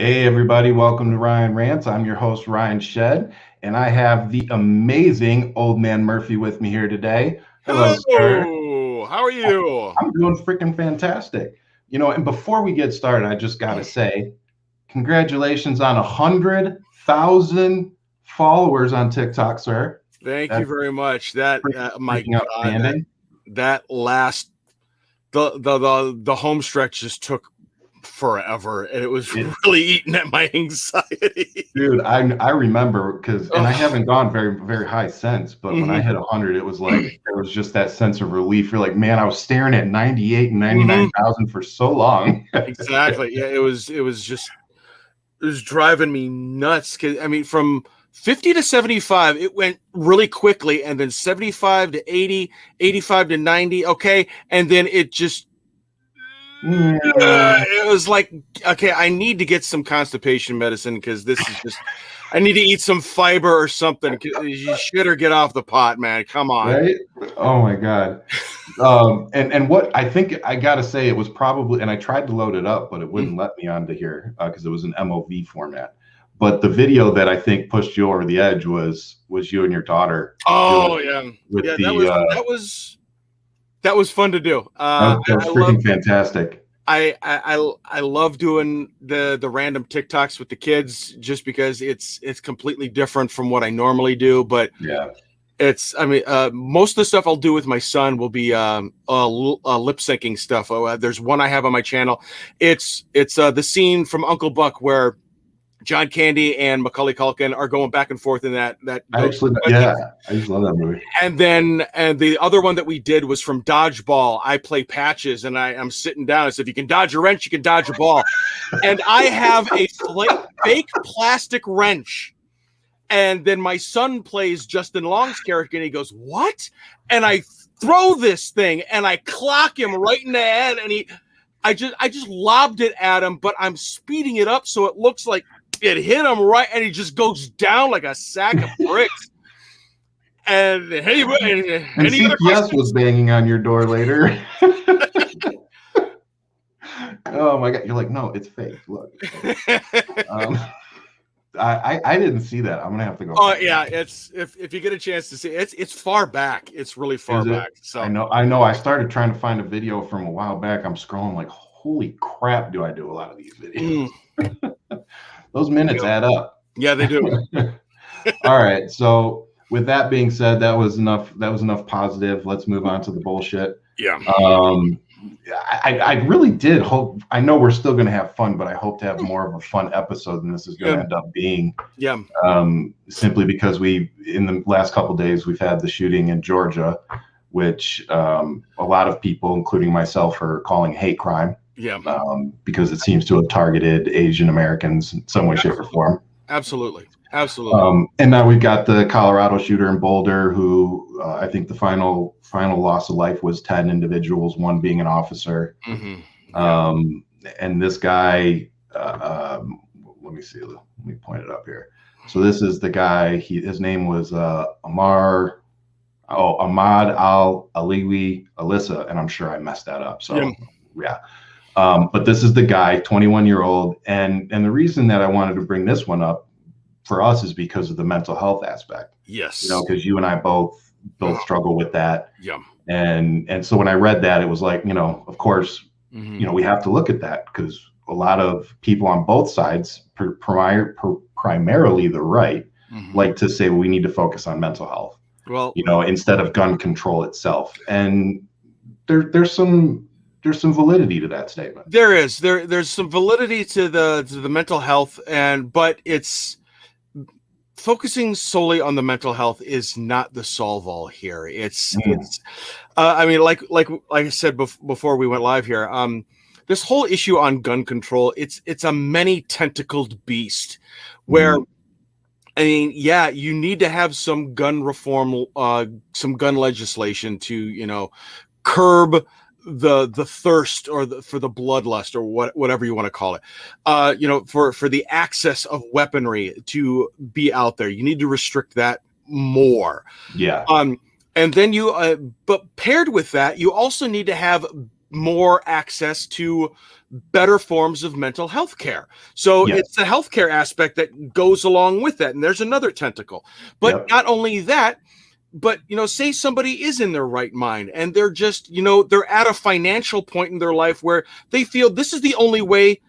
Hey, everybody, welcome to Rants. I'm your host, Ryan Shed, and I have the amazing Old Man Murphy with me here today. Hello, sir. Hello, how are you? I'm doing freaking fantastic. And before we get started, I just got to say, congratulations on 100,000 followers on TikTok, sir. Thank you That's very much. That my freaking God, outstanding. that last the home stretch just took forever, and it was really eating at my anxiety. Dude, I remember because, and I haven't gone very high since, but when I hit 100, it was like there was just that sense of relief. You're like, man, I was staring at 98 and 99,000 for so long. Exactly. Yeah, it was driving me nuts. 'Cause, I mean, from 50 to 75, it went really quickly, and then 75 to 80, 85 to 90. Okay, and then it just. It was like, okay, I need to get some constipation medicine because this is just. I need to eat some fiber or something. You shit or get off the pot, man. Come on. Right? Oh my God. And what I think I gotta say, it was probably, and I tried to load it up, but it wouldn't let me onto here because it was an MOV format. But the video that I think pushed you over the edge was you and your daughter. Oh yeah, with that was fun to do. That was freaking fantastic. I love doing the random TikToks with the kids just because it's completely different from what I normally do. But yeah, most of the stuff I'll do with my son will be lip syncing stuff. There's one I have on my channel. It's the scene from Uncle Buck where John Candy and Macaulay Culkin are going back and forth in that. I just love that movie. And the other one that we did was from Dodgeball. I play Patches, and I'm sitting down. I said, if you can dodge a wrench, you can dodge a ball. And I have a fake plastic wrench. And then my son plays Justin Long's character, and he goes, "What?" And I throw this thing, and I clock him right in the head, and I just lobbed it at him, but I'm speeding it up so it looks like it hit him right, and he just goes down like a sack of bricks. And CPS was banging on your door later. Oh my God! You're like, no, it's fake. Look. I didn't see that. I'm gonna have to go. Oh yeah, it's if you get a chance to see it, it's far back. It's really far back. So I know. I started trying to find a video from a while back. I'm scrolling like, holy crap! Do I do a lot of these videos? Those minutes add up. Yeah, they do. All right. So with that being said, that was enough positive. Let's move on to the bullshit. Yeah. I really did hope. I know we're still going to have fun, but I hope to have more of a fun episode than this is going to end up being. Yeah. Simply because in the last couple of days, we've had the shooting in Georgia, which a lot of people, including myself, are calling hate crime. Yeah. Because it seems to have targeted Asian Americans in some way, shape, or form. Absolutely. And now we've got the Colorado shooter in Boulder, who I think the final loss of life was 10 individuals, one being an officer. And this guy, let me see. Let me point it up here. So this is the guy. His name was Ahmad Al-Aliwi Alyssa, and I'm sure I messed that up. So yeah. But this is the guy, 21-year-old, and the reason that I wanted to bring this one up for us is because of the mental health aspect. Yes. Because you and I both struggle with that. Yeah. And so when I read that, it was like, of course, we have to look at that because a lot of people on both sides, primarily the right, like to say, well, we need to focus on mental health. Well, instead of gun control itself. And there's some validity to that statement. There's some validity to the mental health, but it's focusing solely on the mental health is not the solve all here. It's like I said before we went live here, this whole issue on gun control, it's a many tentacled beast where you need to have some gun reform, some gun legislation to curb the thirst or for the bloodlust or whatever you want to call it, for the access of weaponry to be out there. You need to restrict that more. Yeah. And then but paired with that, you also need to have more access to better forms of mental health care. So Yes. it's the healthcare aspect that goes along with that. And there's another tentacle. But not only that, but, say somebody is in their right mind and they're just, they're at a financial point in their life where they feel this is the only way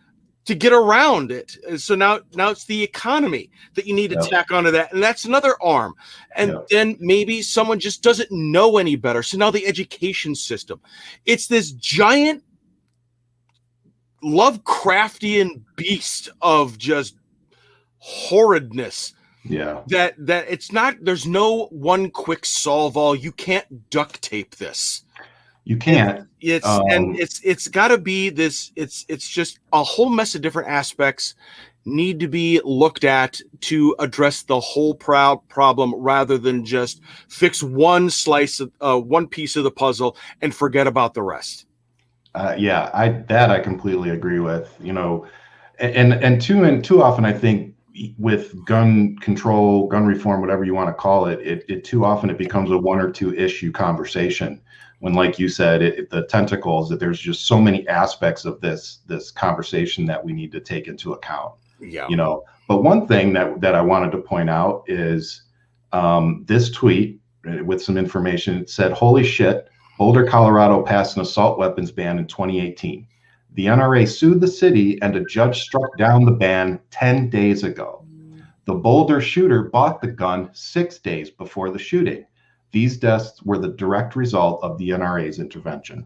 to get around it. So now it's the economy that you need to tack onto that. And that's another arm. And then maybe someone just doesn't know any better. So now the education system, it's this giant Lovecraftian beast of just horridness. Yeah. That it's not, there's no one quick solve all. You can't duct tape this. You can't. It's got to be this. It's just a whole mess of different aspects need to be looked at to address the whole problem, rather than just fix one slice of one piece of the puzzle and forget about the rest. I completely agree with. And too often I think with gun control, gun reform, whatever you want to call it, it too often it becomes a one or two issue conversation. When, like you said, the tentacles, that there's just so many aspects of this conversation that we need to take into account. Yeah. But one thing that I wanted to point out is this tweet with some information. It said, "Holy shit, Boulder, Colorado passed an assault weapons ban in 2018. The NRA sued the city and a judge struck down the ban 10 days ago. The Boulder shooter bought the gun 6 days before the shooting. These deaths were the direct result of the NRA's intervention."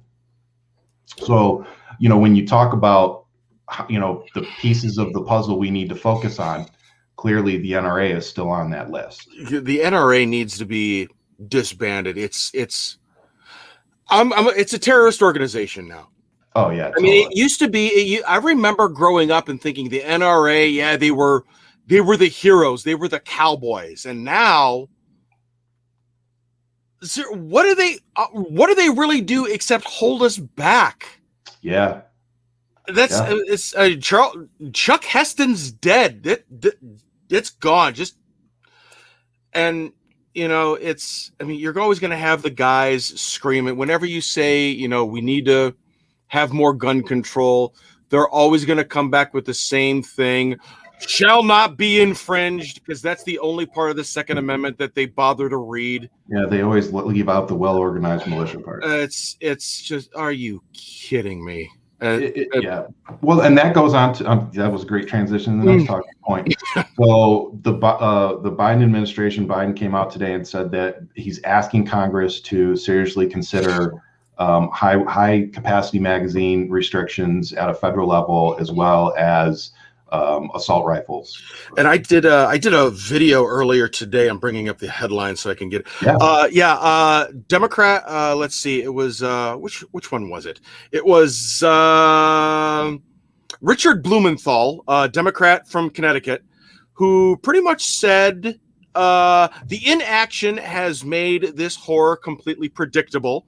So, when you talk about, the pieces of the puzzle we need to focus on, clearly the NRA is still on that list. The NRA needs to be disbanded. It's a terrorist organization now. Oh yeah. Totally. I mean, it used to be. I remember growing up and thinking the NRA, they were the heroes, they were the cowboys, and now. What do they really do except hold us back? Yeah, it's Chuck Heston's dead. It's gone. You're always going to have the guys screaming whenever you say, we need to have more gun control. They're always going to come back with the same thing. Shall not be infringed, because that's the only part of the Second Amendment that they bother to read. Yeah, they always leave out the well-organized militia part. It's just, are you kidding me? Yeah. Well, and that goes on to that was a great transition to the next talking point. So the Biden administration, Biden came out today and said that he's asking Congress to seriously consider high capacity magazine restrictions at a federal level, as well as assault rifles. And I did a video earlier today. I'm bringing up the headline so I can get it. Democrat. Let's see. It was which one was it? It was Richard Blumenthal, Democrat from Connecticut, who pretty much said the inaction has made this horror completely predictable.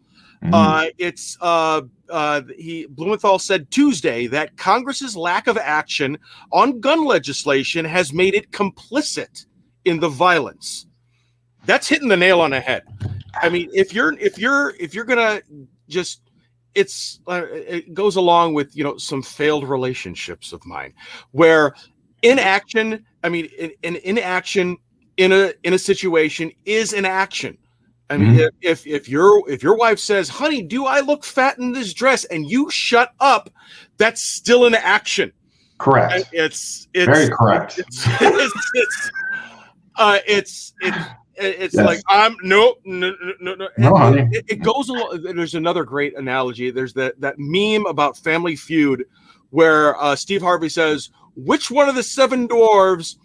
Blumenthal said Tuesday that Congress's lack of action on gun legislation has made it complicit in the violence. That's hitting the nail on the head. I mean, if you're gonna just, it goes along with some failed relationships of mine, where inaction. I mean, inaction in a situation is an action. I mean, if your wife says, "Honey, do I look fat in this dress?" and you shut up, that's still an action. Correct. And it's very correct. It's yes. Like no, honey. It goes along. There's another great analogy. There's that meme about Family Feud where Steve Harvey says, "Which one of the 7 dwarves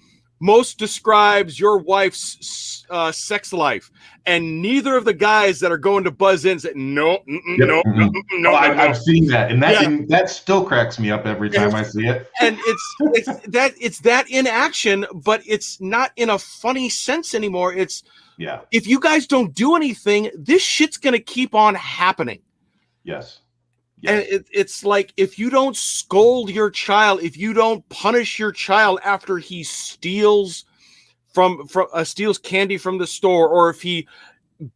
most describes your wife's sex life?" And neither of the guys that are going to buzz in say, no. I've seen that, and that still cracks me up every time I see it. And it's that inaction, but it's not in a funny sense anymore. It's if you guys don't do anything, this shit's gonna keep on happening. Yes. And it's like, if you don't scold your child, if you don't punish your child after he steals steals candy from the store, or if he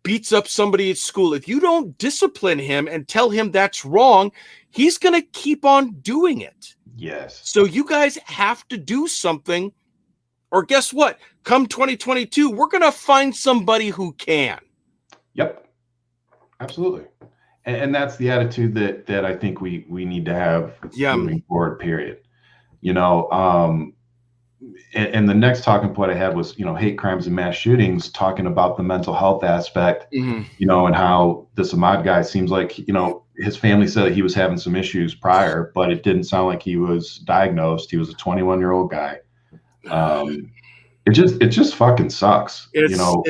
beats up somebody at school, if you don't discipline him and tell him that's wrong, he's going to keep on doing it. Yes. So you guys have to do something, or guess what? Come 2022, we're going to find somebody who can. Yep. Absolutely. And that's the attitude that I think we need to have moving forward, period. You know, and the next talking point I had was, you know, hate crimes and mass shootings, talking about the mental health aspect, you know, and how this Ahmad guy seems like, you know, his family said that he was having some issues prior, but it didn't sound like he was diagnosed. He was a 21-year-old guy. It just fucking sucks. You know,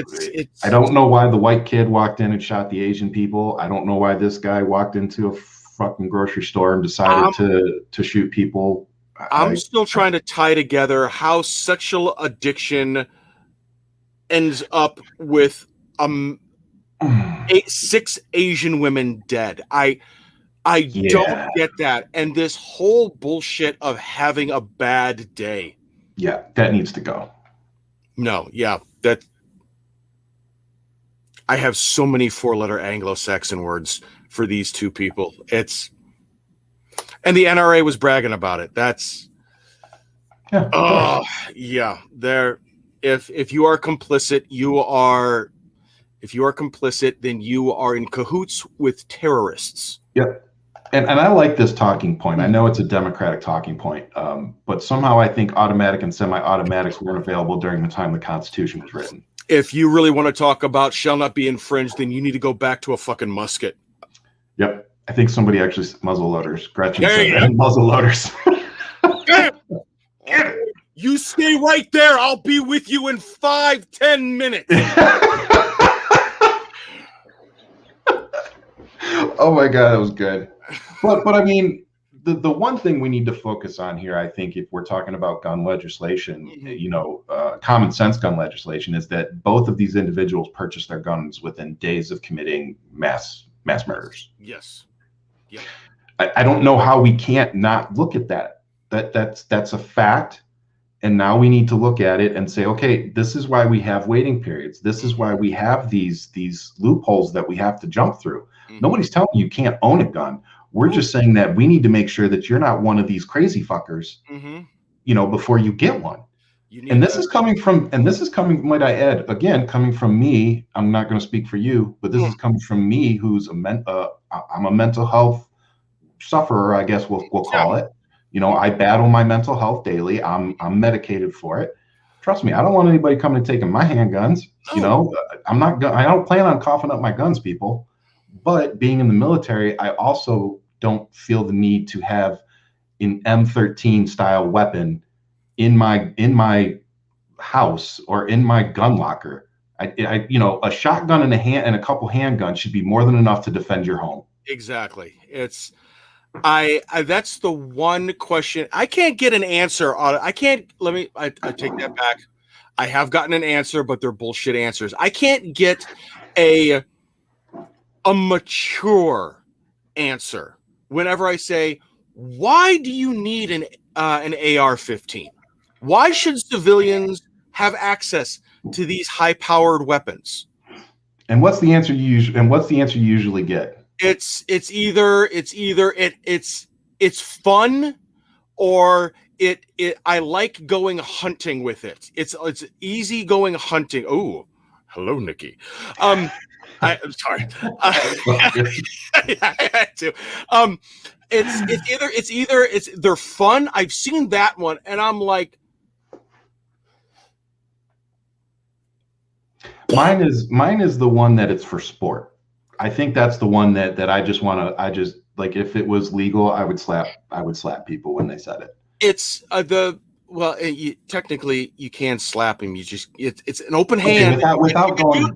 I don't know why the white kid walked in and shot the Asian people. I don't know why this guy walked into a fucking grocery store and decided to shoot people. I'm still trying to tie together how sexual addiction ends up with 6 Asian women dead. I don't get that. And this whole bullshit of having a bad day. Yeah, that needs to go. No, yeah, that I have so many 4-letter Anglo-Saxon words for these two people. And the NRA was bragging about it. That's there. If you are complicit, then you are in cahoots with terrorists. Yep. And I like this talking point. I know it's a Democratic talking point, but somehow I think automatic and semi-automatics weren't available during the time the Constitution was written. If you really want to talk about shall not be infringed, then you need to go back to a fucking musket. Yep. I think somebody actually muzzle loaders. Gretchen said that. Muzzle loaders. You stay right there. I'll be with you in 5-10 minutes. Oh my God, that was good. But I mean, the one thing we need to focus on here, I think, if we're talking about gun legislation, you know, common sense gun legislation, is that both of these individuals purchased their guns within days of committing mass murders. Yes. Yep. I don't know how we can't not look at that. That's a fact. And now we need to look at it and say, okay, this is why we have waiting periods. This is why we have these loopholes that we have to jump through. Nobody's telling you can't own a gun. We're just saying that we need to make sure that you're not one of these crazy fuckers, you know, before you get one. This is coming, might I add, again, coming from me. I'm not going to speak for you, but this is coming from me, who's I'm a mental health sufferer, I guess we'll call it. You know, I battle my mental health daily. I'm medicated for it. Trust me, I don't want anybody coming and taking my handguns. You know, I don't plan on coughing up my guns, people. But being in the military, I also don't feel the need to have an M13 style weapon in my house or in my gun locker. I you know, a shotgun and a couple handguns should be more than enough to defend your home. Exactly. It's that's the one question I can't get an answer on. I take that back. I have gotten an answer, but they're bullshit answers. I can't get a mature answer whenever I say, why do you need an AR-15? Why should civilians have access to these high-powered weapons? And what's the answer you usually get? It's fun, or I like going hunting with it. It's easy going hunting. Oh, hello, Nikki. I'm sorry. I had to. They're fun. I've seen that one, and I'm like, mine is the one that it's for sport. I think that's the one that I just like, if it was legal, I would slap people when they said it. It's technically you can slap him. It's an open hand.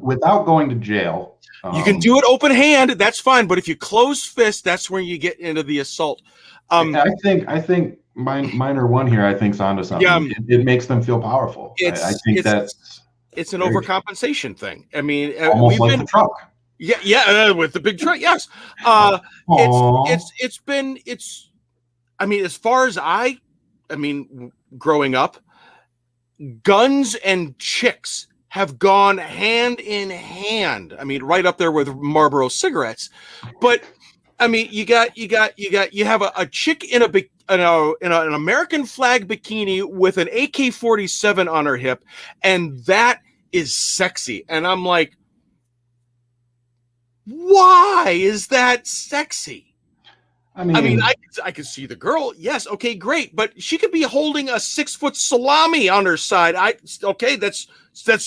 Without going to jail. You can do it open hand. That's fine. But if you close fist, that's where you get into the assault. I think mine are one here. I think's onto something. Yeah, it makes them feel powerful. I think it's an overcompensation thing. I mean, almost like the truck. Yeah, with the big truck. Yes. I mean, as far as growing up, guns and chicks have gone hand in hand. I mean, right up there with Marlboro cigarettes. But I mean, you have a chick in an American flag bikini with an AK-47 on her hip, and that is sexy. And I'm like, why is that sexy? I mean, I could see the girl. Yes, okay, great, but she could be holding a 6-foot salami on her side. That's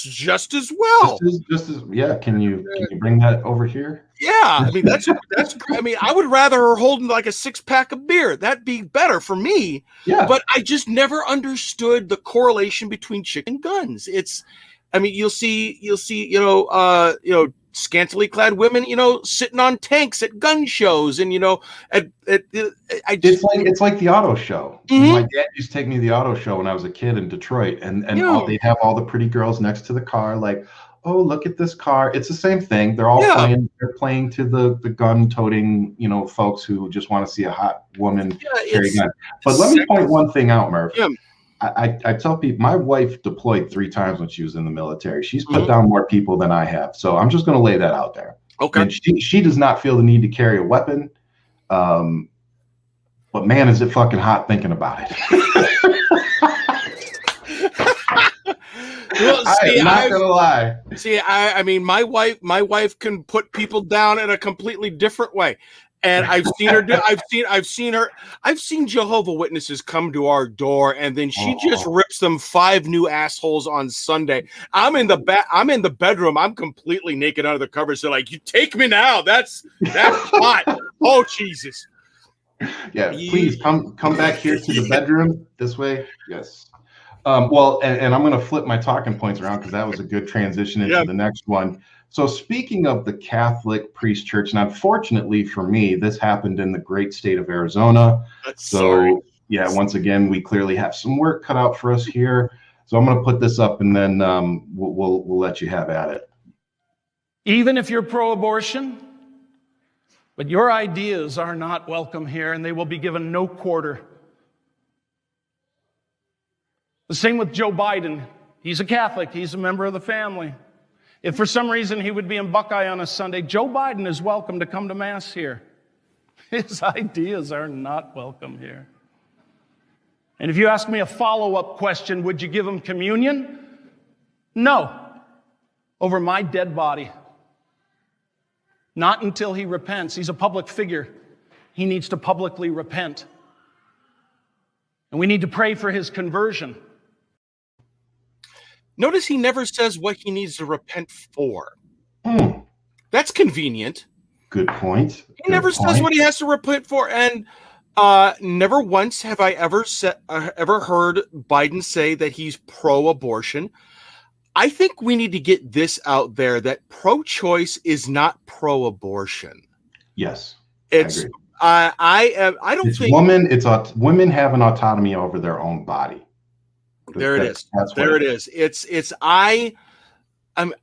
just as well. Just as yeah. Can you bring that over here? Yeah, I mean that's. I mean, I would rather her holding like a 6-pack of beer. That'd be better for me. Yeah, but I just never understood the correlation between chicken guns. I mean, you'll see, scantily clad women, sitting on tanks at gun shows, and it's like the auto show. Mm-hmm. My dad used to take me to the auto show when I was a kid in Detroit, and they'd have all the pretty girls next to the car, like, oh, look at this car. It's the same thing. They're all playing. They're playing to the gun-toting, folks who just want to see a hot woman carry a gun. But let me point one thing out, Murph. Yeah. I tell people, my wife deployed 3 times when she was in the military. She's put down more people than I have. So I'm just going to lay that out there. Okay. And she does not feel the need to carry a weapon. But man, is it fucking hot thinking about it. Well, see, I'm not gonna lie. See, I mean, my wife can put people down in a completely different way. And I've seen her I've seen Jehovah's Witnesses come to our door, and then she just rips them 5 new assholes on Sunday. I'm in the bedroom. I'm completely naked under the covers. They're like, "You take me now. That's hot." Oh, Jesus. Yeah, please come back here to the bedroom this way. Yes. Well, and I'm going to flip my talking points around because that was a good transition into the next one. So speaking of the Catholic priest church, and unfortunately for me, this happened in the great state of Arizona. Yeah, once again, we clearly have some work cut out for us here. So I'm going to put this up, and then we'll let you have at it. Even if you're pro-abortion, but your ideas are not welcome here, and they will be given no quarter. The same with Joe Biden. He's a Catholic. He's a member of the family. If for some reason he would be in Buckeye on a Sunday, Joe Biden is welcome to come to Mass here. His ideas are not welcome here. And if you ask me a follow-up question, would you give him communion? No. Over my dead body. Not until he repents. He's a public figure. He needs to publicly repent. And we need to pray for his conversion. Notice he never says what he needs to repent for. That's convenient. Good point. He never says what he has to repent for. And never once have I ever heard Biden say that he's pro-abortion. I think we need to get this out there that pro-choice is not pro-abortion. Yes. It's women have an autonomy over their own body. There it is. I mean,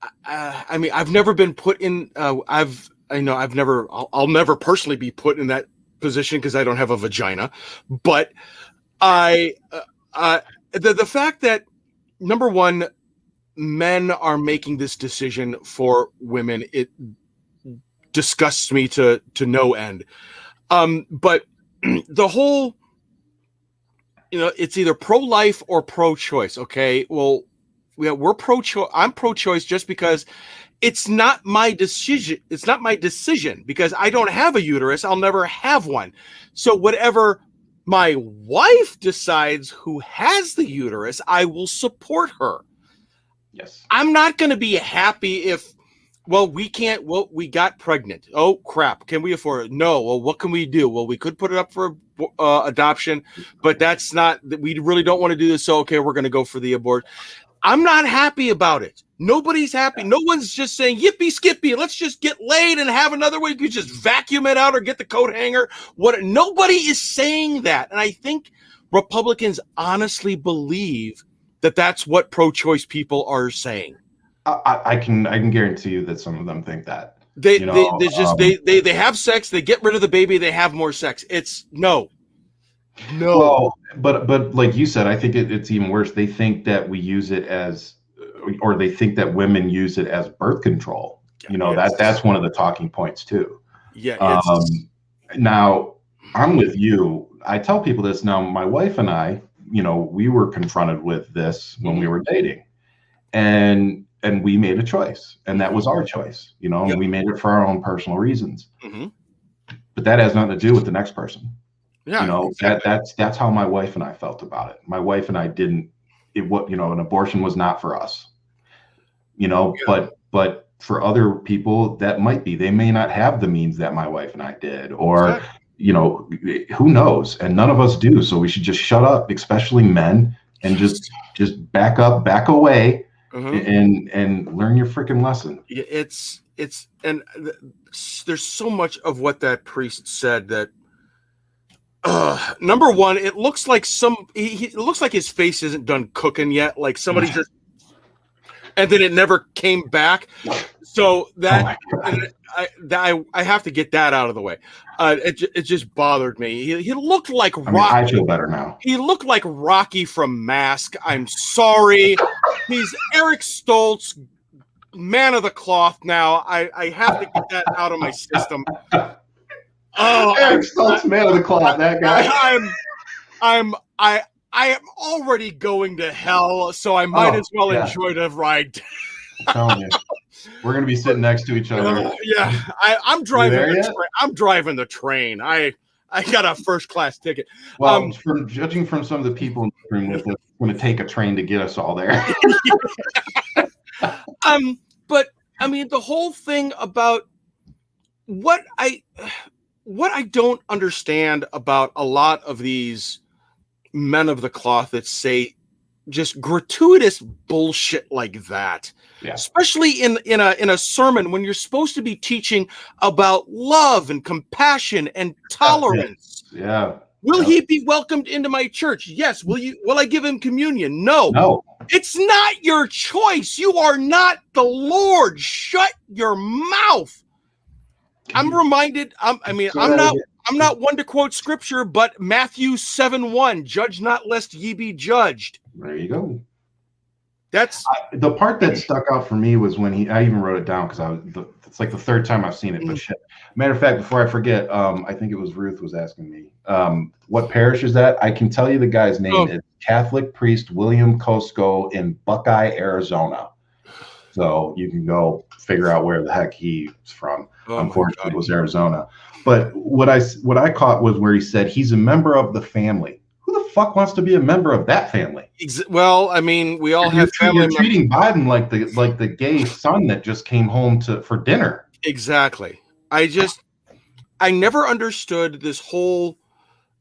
I've never been put in. I'll never personally be put in that position because I don't have a vagina. But the fact that, number one, men are making this decision for women, it disgusts me to no end. But the whole, it's either pro-life or pro-choice. Okay, well, we're pro-choice. I'm pro-choice just because it's not my decision. It's not my decision because I don't have a uterus. I'll never have one. So whatever my wife decides who has the uterus, I will support her. Yes. I'm not going to be happy if, we got pregnant. Oh, crap. Can we afford it? No. Well, what can we do? Well, we could put it up for adoption, but that's not, we really don't want to do this. So, okay, we're going to go for the abortion. I'm not happy about it. Nobody's happy. No one's just saying, yippee skippy, let's just get laid and have another way. You could just vacuum it out or get the coat hanger. Nobody is saying that. And I think Republicans honestly believe that that's what pro-choice people are saying. I can guarantee you that some of them think that they have sex, they get rid of the baby, they have more sex. It's no. Well, but like you said, I think it's even worse. They think that we use it as or they think that women use it as birth control. You know, that's one of the talking points too. Yeah. Now I'm with you. I tell people this now. My wife and I, you know, we were confronted with this when we were dating, and we made a choice, and that was our choice. You know, and we made it for our own personal reasons. But that has nothing to do with the next person. Yeah, you know, exactly. that's how my wife and I felt about it. My wife and I didn't. You know, an abortion was not for us. You know, but for other people that might be. They may not have the means that my wife and I did, or you know, who knows? And none of us do. So we should just shut up, especially men, and just back up, back away, and learn your freaking lesson. There's so much of what that priest said that. Number one, it looks like it looks like his face isn't done cooking yet. Like somebody just, and then it never came back. So that, I have to get that out of the way. It just bothered me. He looked like Rocky. I feel better now. He looked like Rocky from Mask. I'm sorry. He's Eric Stoltz, man of the cloth. Now I have to get that out of my system. Oh, Eric Stoltz, man of the cloth, that guy. I am already going to hell, so I might as well enjoy the ride. I'm telling you, we're gonna be sitting next to each other. I'm driving. I'm driving the train. I got a first class ticket. Well, judging from some of the people in the room with us, going to take a train to get us all there. But I mean, the whole thing about what I don't understand about a lot of these men of the cloth that say just gratuitous bullshit like that, especially in a sermon when you're supposed to be teaching about love and compassion and tolerance. Will he be welcomed into my church? Yes. Will I give him communion? No. It's not your choice. You are not the Lord. Shut your mouth. I'm reminded. I'm not one to quote scripture, but Matthew 7:1, judge not lest ye be judged. There you go. That's the part that stuck out for me was when I even wrote it down because it's like the third time I've seen it. But shit. Matter of fact, before I forget, I think it was Ruth was asking me, what parish is that? I can tell you the guy's name. It's Catholic priest William Cosco in Buckeye, Arizona. So you can go figure out where the heck he's from. Unfortunately, it was Arizona. But what I caught was where he said he's a member of the family. Who the fuck wants to be a member of that family? Well, I mean, we all have family. You're treating Biden like the gay son that just came home for dinner. Exactly. I never understood this whole.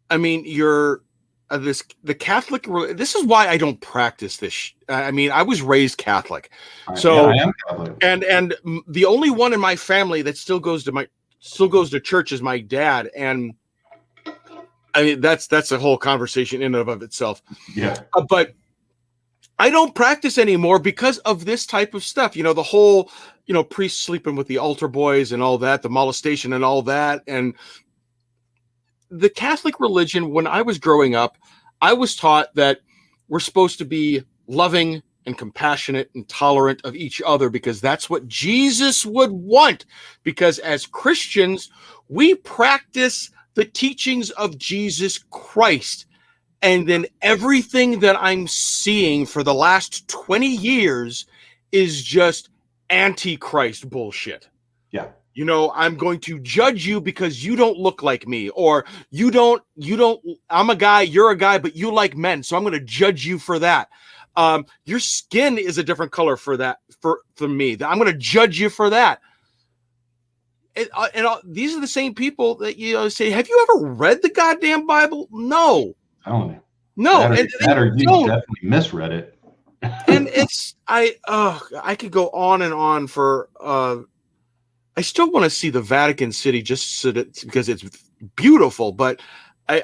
I mean, the Catholic. This is why I don't practice this. I mean, I was raised Catholic, so I am Catholic. And the only one in my family that still goes to church is my dad, and I mean that's a whole conversation in and of itself. Yeah, but I don't practice anymore because of this type of stuff. You know, the whole priests sleeping with the altar boys and all that, the molestation and all that, and the Catholic religion, when I was growing up, I was taught that we're supposed to be loving and compassionate and tolerant of each other because that's what Jesus would want. Because as Christians, we practice the teachings of Jesus Christ. And then everything that I'm seeing for the last 20 years is just antichrist bullshit. Yeah. I'm going to judge you because you don't look like me, or you don't, I'm a guy, you're a guy, but you like men. So I'm going to judge you for that. Your skin is a different color for that, for me. I'm going to judge you for that. These are the same people that say, have you ever read the goddamn Bible? No. Oh, no. That or you definitely misread it. And I could go on and on for, I still want to see the Vatican City just because it's beautiful, but I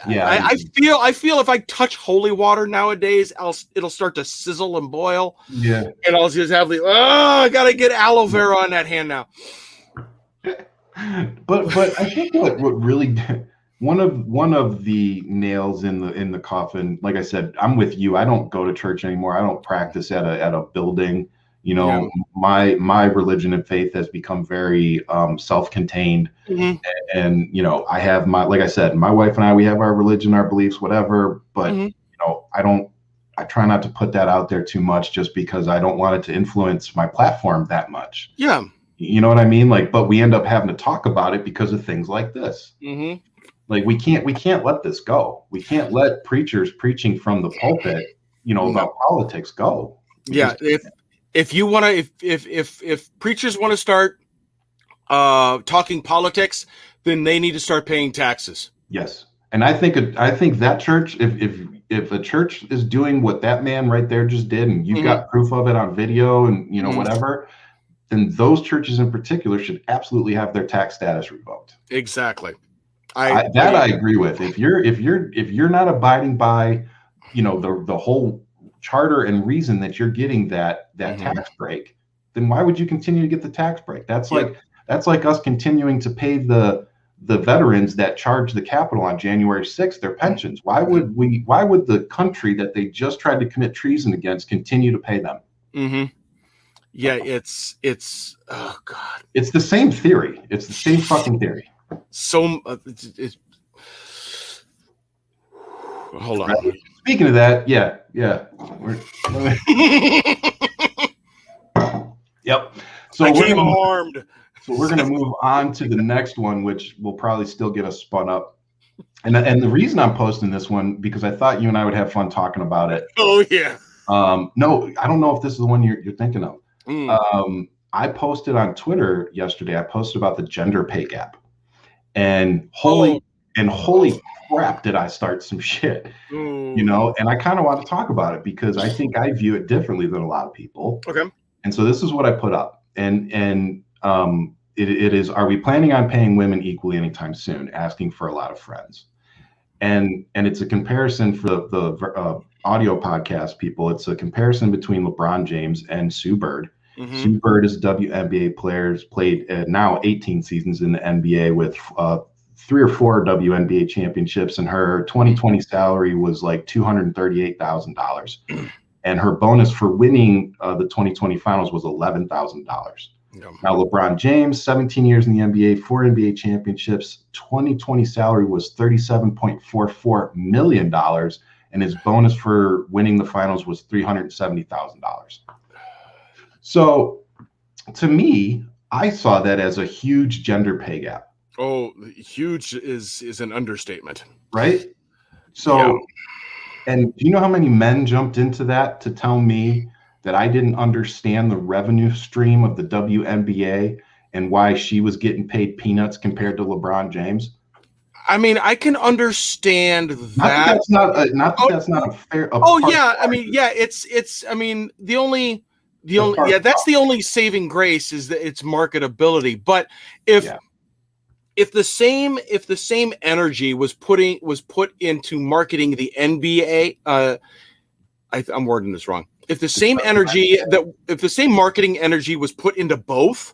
feel if I touch holy water nowadays, it'll start to sizzle and boil. Yeah, and I'll just have I gotta get aloe vera on that hand now. But I think what really one of the nails in the coffin, like I said, I'm with you. I don't go to church anymore. I don't practice at a building. You know, my religion and faith has become very self-contained. And, you know, I have like I said, my wife and I, we have our religion, our beliefs, whatever. But, you know, I try not to put that out there too much just because I don't want it to influence my platform that much. Yeah. You know what I mean? Like, but we end up having to talk about it because of things like this. Like we can't let this go. We can't let preachers preaching from the pulpit, you know, about politics go. If you want to, if preachers want to start talking politics, then they need to start paying taxes. Yes. And I think that church, if a church is doing what that man right there just did, and you've got proof of it on video and, you know, whatever, then those churches in particular should absolutely have their tax status revoked. Exactly. I agree with. If you're not abiding by, you know, the whole charter and reason that you're getting that tax break, then why would you continue to get the tax break? That's like us continuing to pay the veterans that charge the Capitol on January 6th their pensions. Why would the country that they just tried to commit treason against continue to pay them? Yeah, it's oh God. It's the same theory. It's the same fucking theory. So hold on. Right. Speaking of that, yeah. Yep. So I came armed. So we're going to move on to the next one, which will probably still get us spun up. And the reason I'm posting this one, because I thought you and I would have fun talking about it. Oh, yeah. No, I don't know if this is the one you're thinking of. I posted on Twitter yesterday. I posted about the gender pay gap. And holy crap, did I start some shit, you know? And I kind of want to talk about it because I think I view it differently than a lot of people. Okay. And so this is what I put up. And it is, are we planning on paying women equally anytime soon? Asking for a lot of friends. And it's a comparison for the audio podcast people. It's a comparison between LeBron James and Sue Bird. Sue Bird is a WNBA player, played now 18 seasons in the NBA with 3 or 4 WNBA championships, and her 2020 salary was like $238,000. And her bonus for winning the 2020 finals was $11,000. Now, LeBron James, 17 years in the NBA, 4 NBA championships, 2020 salary was $37.44 million, and his bonus for winning the finals was $370,000. So, to me, I saw that as a huge gender pay gap. Oh, huge is an understatement. Right? So, and do you know how many men jumped into that to tell me that I didn't understand the revenue stream of the WNBA and why she was getting paid peanuts compared to LeBron James? I mean, I can understand that. That's not a fair. I mean, yeah, it's. I mean, the only. That's the only saving grace is that it's marketability. But if the same energy was put into marketing the NBA, I'm wording this wrong. If the same marketing energy was put into both,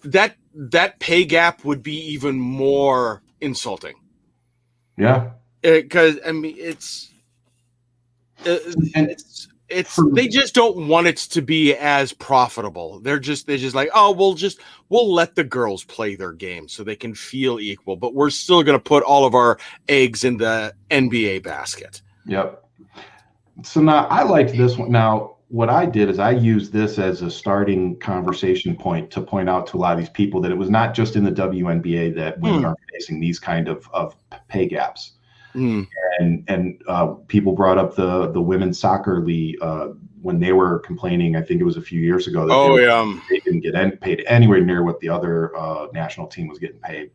that pay gap would be even more insulting. Yeah, because I mean they just don't want it to be as profitable. They're just like, oh, we'll let the girls play their game so they can feel equal, but we're still going to put all of our eggs in the NBA basket. Yep. So now I liked this one. Now, what I did is I used this as a starting conversation point to point out to a lot of these people that it was not just in the WNBA that women are facing these kind of pay gaps. And people brought up the women's soccer league when they were complaining. I think it was a few years ago that they didn't get paid anywhere near what the other national team was getting paid.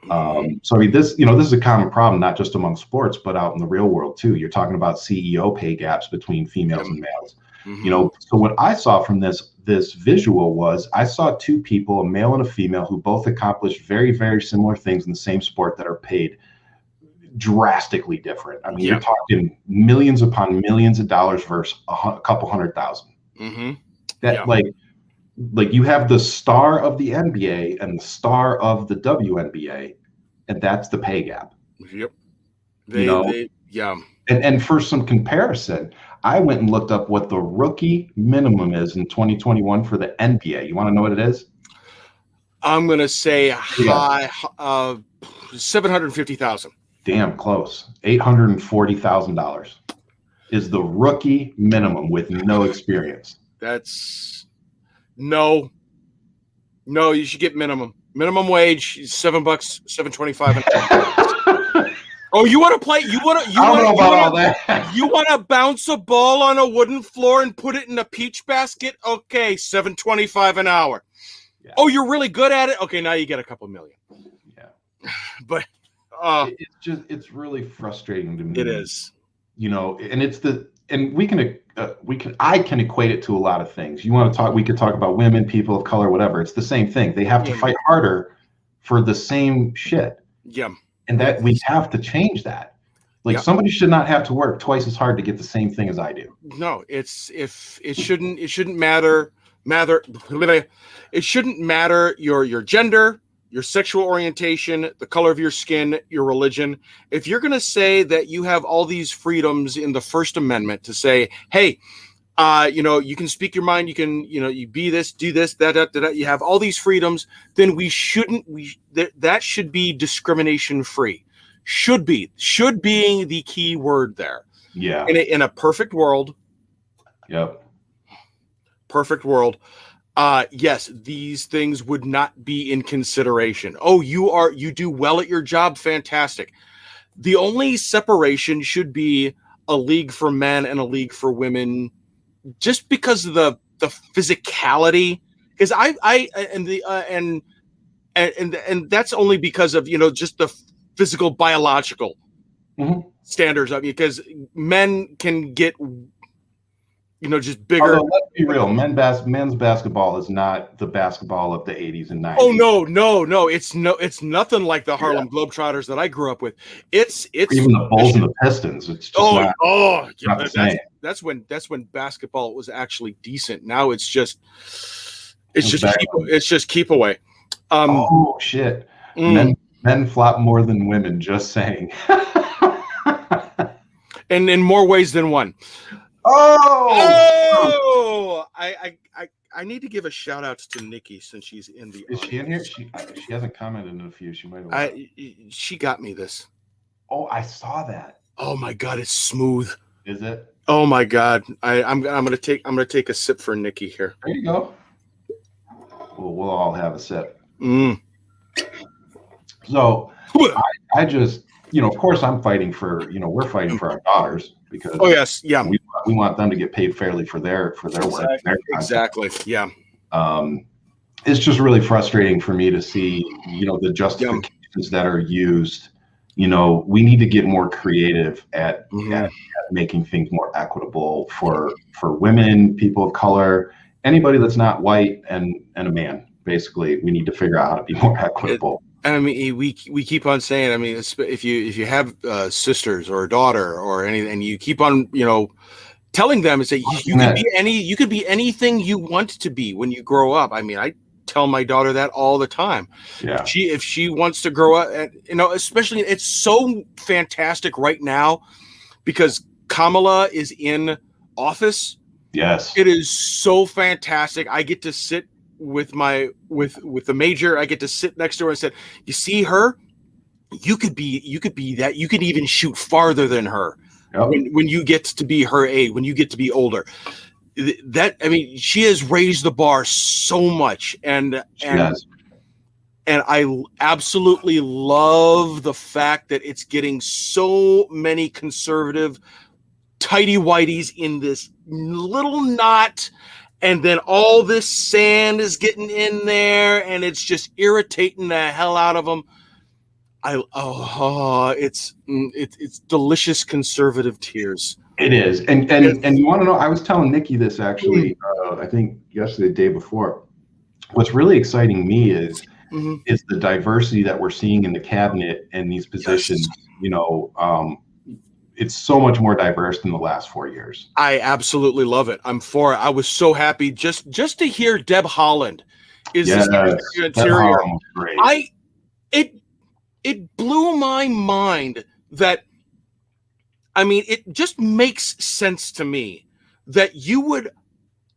So I mean, this is a common problem, not just among sports, but out in the real world too. You're talking about CEO pay gaps between females and males. You know, so what I saw from this visual was I saw 2 people, a male and a female, who both accomplished very, very similar things in the same sport that are paid drastically different. I mean, you're talking millions upon millions of dollars versus a couple $100,000. That like you have the star of the NBA and the star of the WNBA, and that's the pay gap. Yeah. And for some comparison, I went and looked up what the rookie minimum is in 2021 for the NBA. You want to know what it is? I'm going to say high, 750,000. Damn close. $840,000 is the rookie minimum with no experience. That's no, you should get minimum wage, $7, $7.25. Oh, you want to play? You want to bounce a ball on a wooden floor and put it in a peach basket? Okay, $7.25 an hour. Yeah. Oh, you're really good at it. Okay, now you get a couple million. Yeah, but it's really frustrating to me. It is, and I can equate it to a lot of things. You want to talk? We could talk about women, people of color, whatever. It's the same thing. They have to fight harder for the same shit. Yeah. And that we have to change that. Like somebody should not have to work twice as hard to get the same thing as I do. No, it shouldn't matter. It shouldn't matter your gender, your sexual orientation, the color of your skin, your religion. If you're going to say that you have all these freedoms in the First Amendment to say, hey, you can speak your mind, you can, you be this, do this, that, you have all these freedoms, then that should be discrimination free. Should being the key word there. Yeah. In a perfect world. Yep. Perfect world. Yes, these things would not be in consideration. Oh, you do well at your job. Fantastic. The only separation should be a league for men and a league for women, just because of the physicality. Because and that's only because of just the physical biological standards of because men can get just bigger. Although, let's be real, men's basketball is not the basketball of the 80s and 90s. Oh no, it's nothing like the Harlem Globetrotters that I grew up with. It's even the Bulls and the Pistons. It's just not the same. That's when basketball was actually decent. Now it's just keep away. Shit. Men flop more than women, just saying. And in more ways than one. I need to give a shout out to Nikki since she's in the audience. Is she in here? She hasn't commented in a few. She might have. She got me this. Oh, I saw that. Oh my God, it's smooth. Is it? Oh my God. I'm gonna take a sip for Nikki here. There you go. We'll all have a sip. So I just, of course I'm fighting for, we're fighting for our daughters because we want them to get paid fairly for their work. Exactly. Yeah. It's just really frustrating for me to see, the justifications that are used. We need to get more creative at making things more equitable for women, people of color, anybody that's not white and a man. Basically, we need to figure out how to be more equitable. I mean, we keep on saying. I mean, if you have sisters or a daughter or anything, and you keep on telling them is that you could be anything you want to be when you grow up. I mean, I tell my daughter that all the time. Yeah. If she wants to grow up, especially it's so fantastic right now because Kamala is in office. Yes, it is so fantastic. I get to sit with the major. I get to sit next to her and said, "You see her? You could be that. You could even shoot farther than her when you get to be her age. When you get to be older." She has raised the bar so much, and I absolutely love the fact that it's getting so many conservative tighty-whities in this little knot, and then all this sand is getting in there, and it's just irritating the hell out of them. It's delicious conservative tears. It is, and you want to know? I was telling Nikki this actually. I think yesterday, the day before. What's really exciting me is the diversity that we're seeing in the cabinet and these positions. Yes. It's so much more diverse than the last 4 years. I absolutely love it. I'm for it. I was so happy just to hear Deb Haaland is the Interior. It blew my mind that I mean, it just makes sense to me that you would,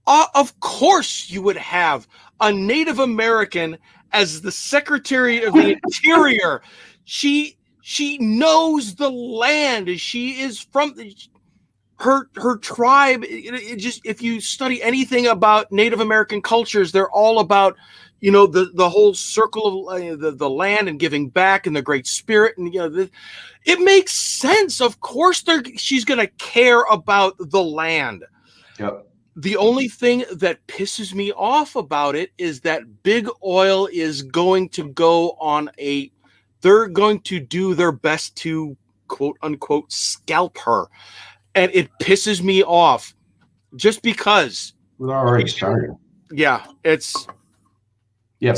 of course, you would have a Native American as the Secretary of the Interior. She knows the land. She is from her tribe. It just, if you study anything about Native American cultures, they're all about, the whole circle of the land and giving back and the Great Spirit, and it makes sense. Of course, she's going to care about the land. Yep. The only thing that pisses me off about it is that Big Oil is going to go on they're going to do their best to quote unquote scalp her. And it pisses me off just because We're already started. Yeah,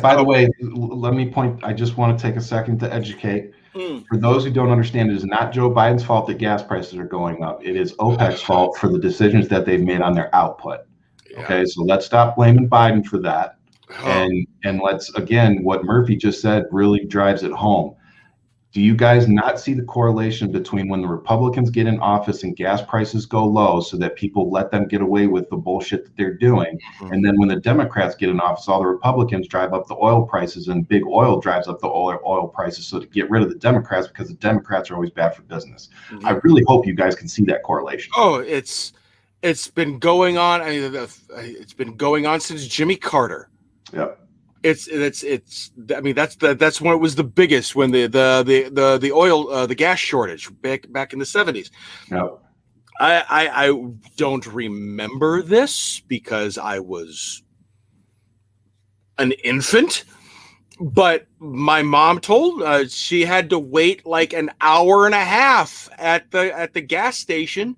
by the way, let me point. I just want to take a second to educate. For those who don't understand, it is not Joe Biden's fault that gas prices are going up. It is OPEC's fault for the decisions that they've made on their output. Yeah. Okay, so let's stop blaming Biden for that. And let's, again, what Murphy just said really drives it home. Do you guys not see the correlation between when the Republicans get in office and gas prices go low so that people let them get away with the bullshit that they're doing? And then when the Democrats get in office, all the Republicans drive up the oil prices and Big Oil drives up the oil prices so to get rid of the Democrats, because the Democrats are always bad for business. I really hope you guys can see that correlation. Oh, it's been going on. I mean, it's been going on since Jimmy Carter. Yep. It's. I mean, that's when it was the biggest, when the oil, the gas shortage back in the 70s. Yep. I don't remember this because I was an infant, but my mom told she had to wait like an hour and a half at the gas station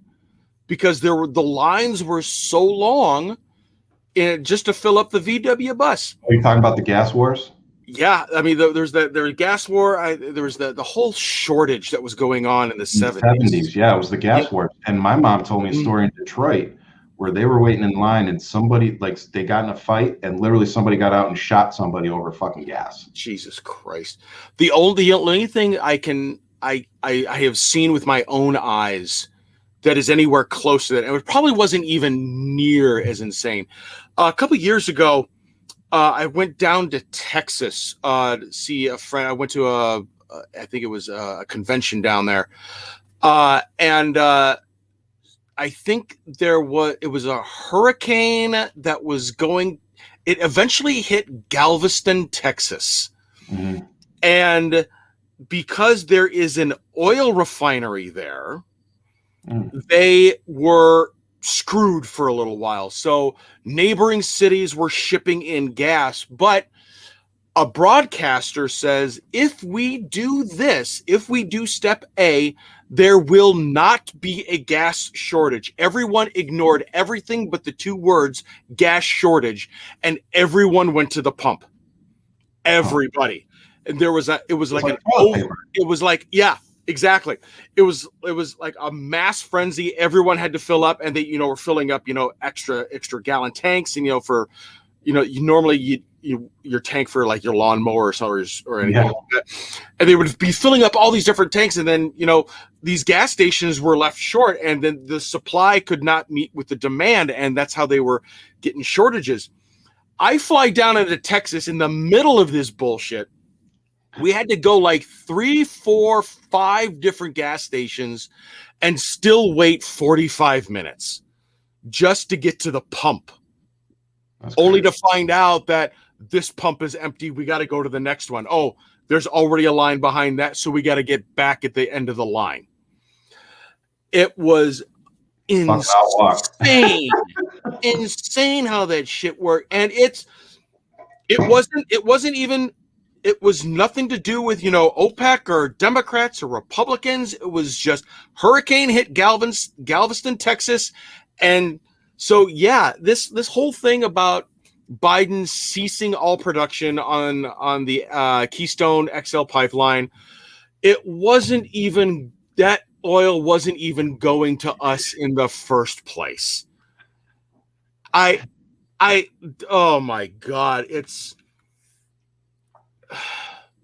because the lines were so long. Just to fill up the VW bus. Are you talking about the gas wars? Yeah, I mean, there's the gas war. There was the whole shortage that was going on in the 70s. Yeah, it was the gas war. And my mom told me a story in Detroit where they were waiting in line and somebody, like, they got in a fight and literally somebody got out and shot somebody over fucking gas. Jesus Christ! The only thing I have seen with my own eyes that is anywhere close to that, and it probably wasn't even near as insane. A couple of years ago, I went down to Texas to see a friend. I went to I think it was a convention down there, and I think it was a hurricane that was going. It eventually hit Galveston, Texas, and because there is an oil refinery there, they were screwed for a little while. So neighboring cities were shipping in gas, but a broadcaster says, if we do this, if we do step A, there will not be a gas shortage. Everyone ignored everything but the two words gas shortage, and everyone went to the pump. Everybody. And it was like, yeah, exactly. It was like a mass frenzy. Everyone had to fill up, and they, were filling up, extra gallon tanks. And, for, you normally your tank for like your lawnmower or anything like that. And they would be filling up all these different tanks. And then, these gas stations were left short, and then the supply could not meet with the demand. And that's how they were getting shortages. I fly down into Texas in the middle of this bullshit. We had to go like 3, 4, 5 different gas stations and still wait 45 minutes just to get to the pump. Only to find out that this pump is empty. We got to go to the next one. Oh, there's already a line behind that, so we got to get back at the end of the line. It was insane. Insane how that shit worked. And it was nothing to do with, OPEC or Democrats or Republicans. It was just hurricane hit Galveston, Texas. And so, yeah, this whole thing about Biden ceasing all production on the Keystone XL pipeline, that oil wasn't even going to us in the first place. Oh my God, it's.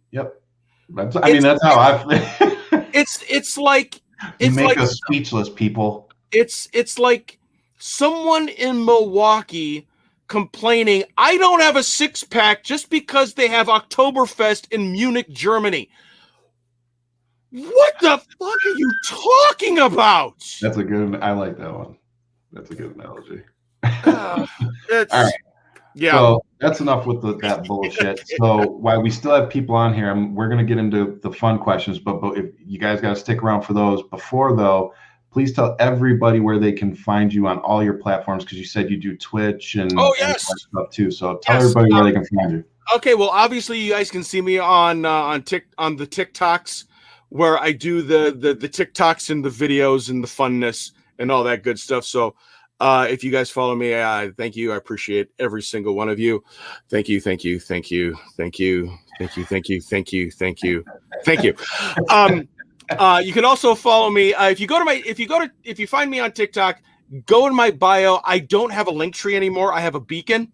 Yep. That's how I feel. It's like it's make like us speechless, people. it's like someone in Milwaukee complaining, I don't have a six-pack just because they have Oktoberfest in Munich, Germany. What the fuck are you talking about? That's a good. I like that one. That's a good analogy. All right. Yeah. So that's enough with that bullshit. So while we still have people on here, we're going to get into the fun questions, but if you guys got to stick around for those. Before though, please tell everybody where they can find you on all your platforms, because you said you do Twitch and, and stuff too. So tell everybody where they can find you. Okay, well, obviously you guys can see me on the TikToks, where I do the TikToks and the videos and the funness and all that good stuff. So if you guys follow me, thank you. I appreciate every single one of you. Thank you. You can also follow me if you find me on TikTok, go in my bio. I don't have a link tree anymore. I have a beacon,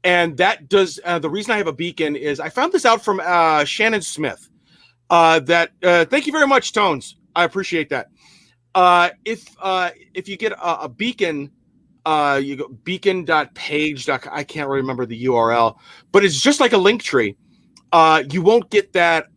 and that does the reason I have a beacon is I found this out from Shannon Smith. Thank you very much, Tones. I appreciate that. If you get a beacon, you go beacon.page. I can't remember the URL, but it's just like a link tree. You won't get that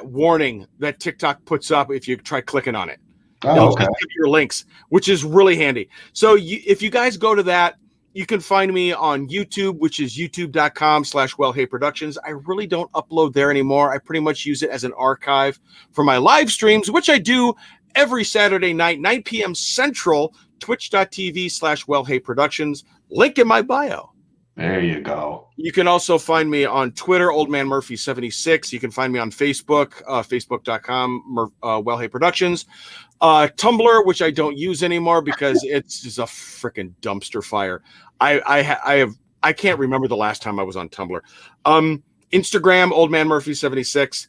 warning that TikTok puts up if you try clicking on it. It'll just give you your links, which is really handy. So if you guys go to that, you can find me on YouTube, which is youtube.com/WellHeyProductions. I really don't upload there anymore. I pretty much use it as an archive for my live streams, which I do every Saturday night, 9 p.m. Central, twitch.tv/WellHeyProductions. Link in my bio. There you go. You can also find me on Twitter, OldManMurphy76. You can find me on Facebook, facebook.com, WellHeyProductions. Tumblr, which I don't use anymore because it's just a freaking dumpster fire. I can't remember the last time I was on Tumblr. Instagram, OldManMurphy76.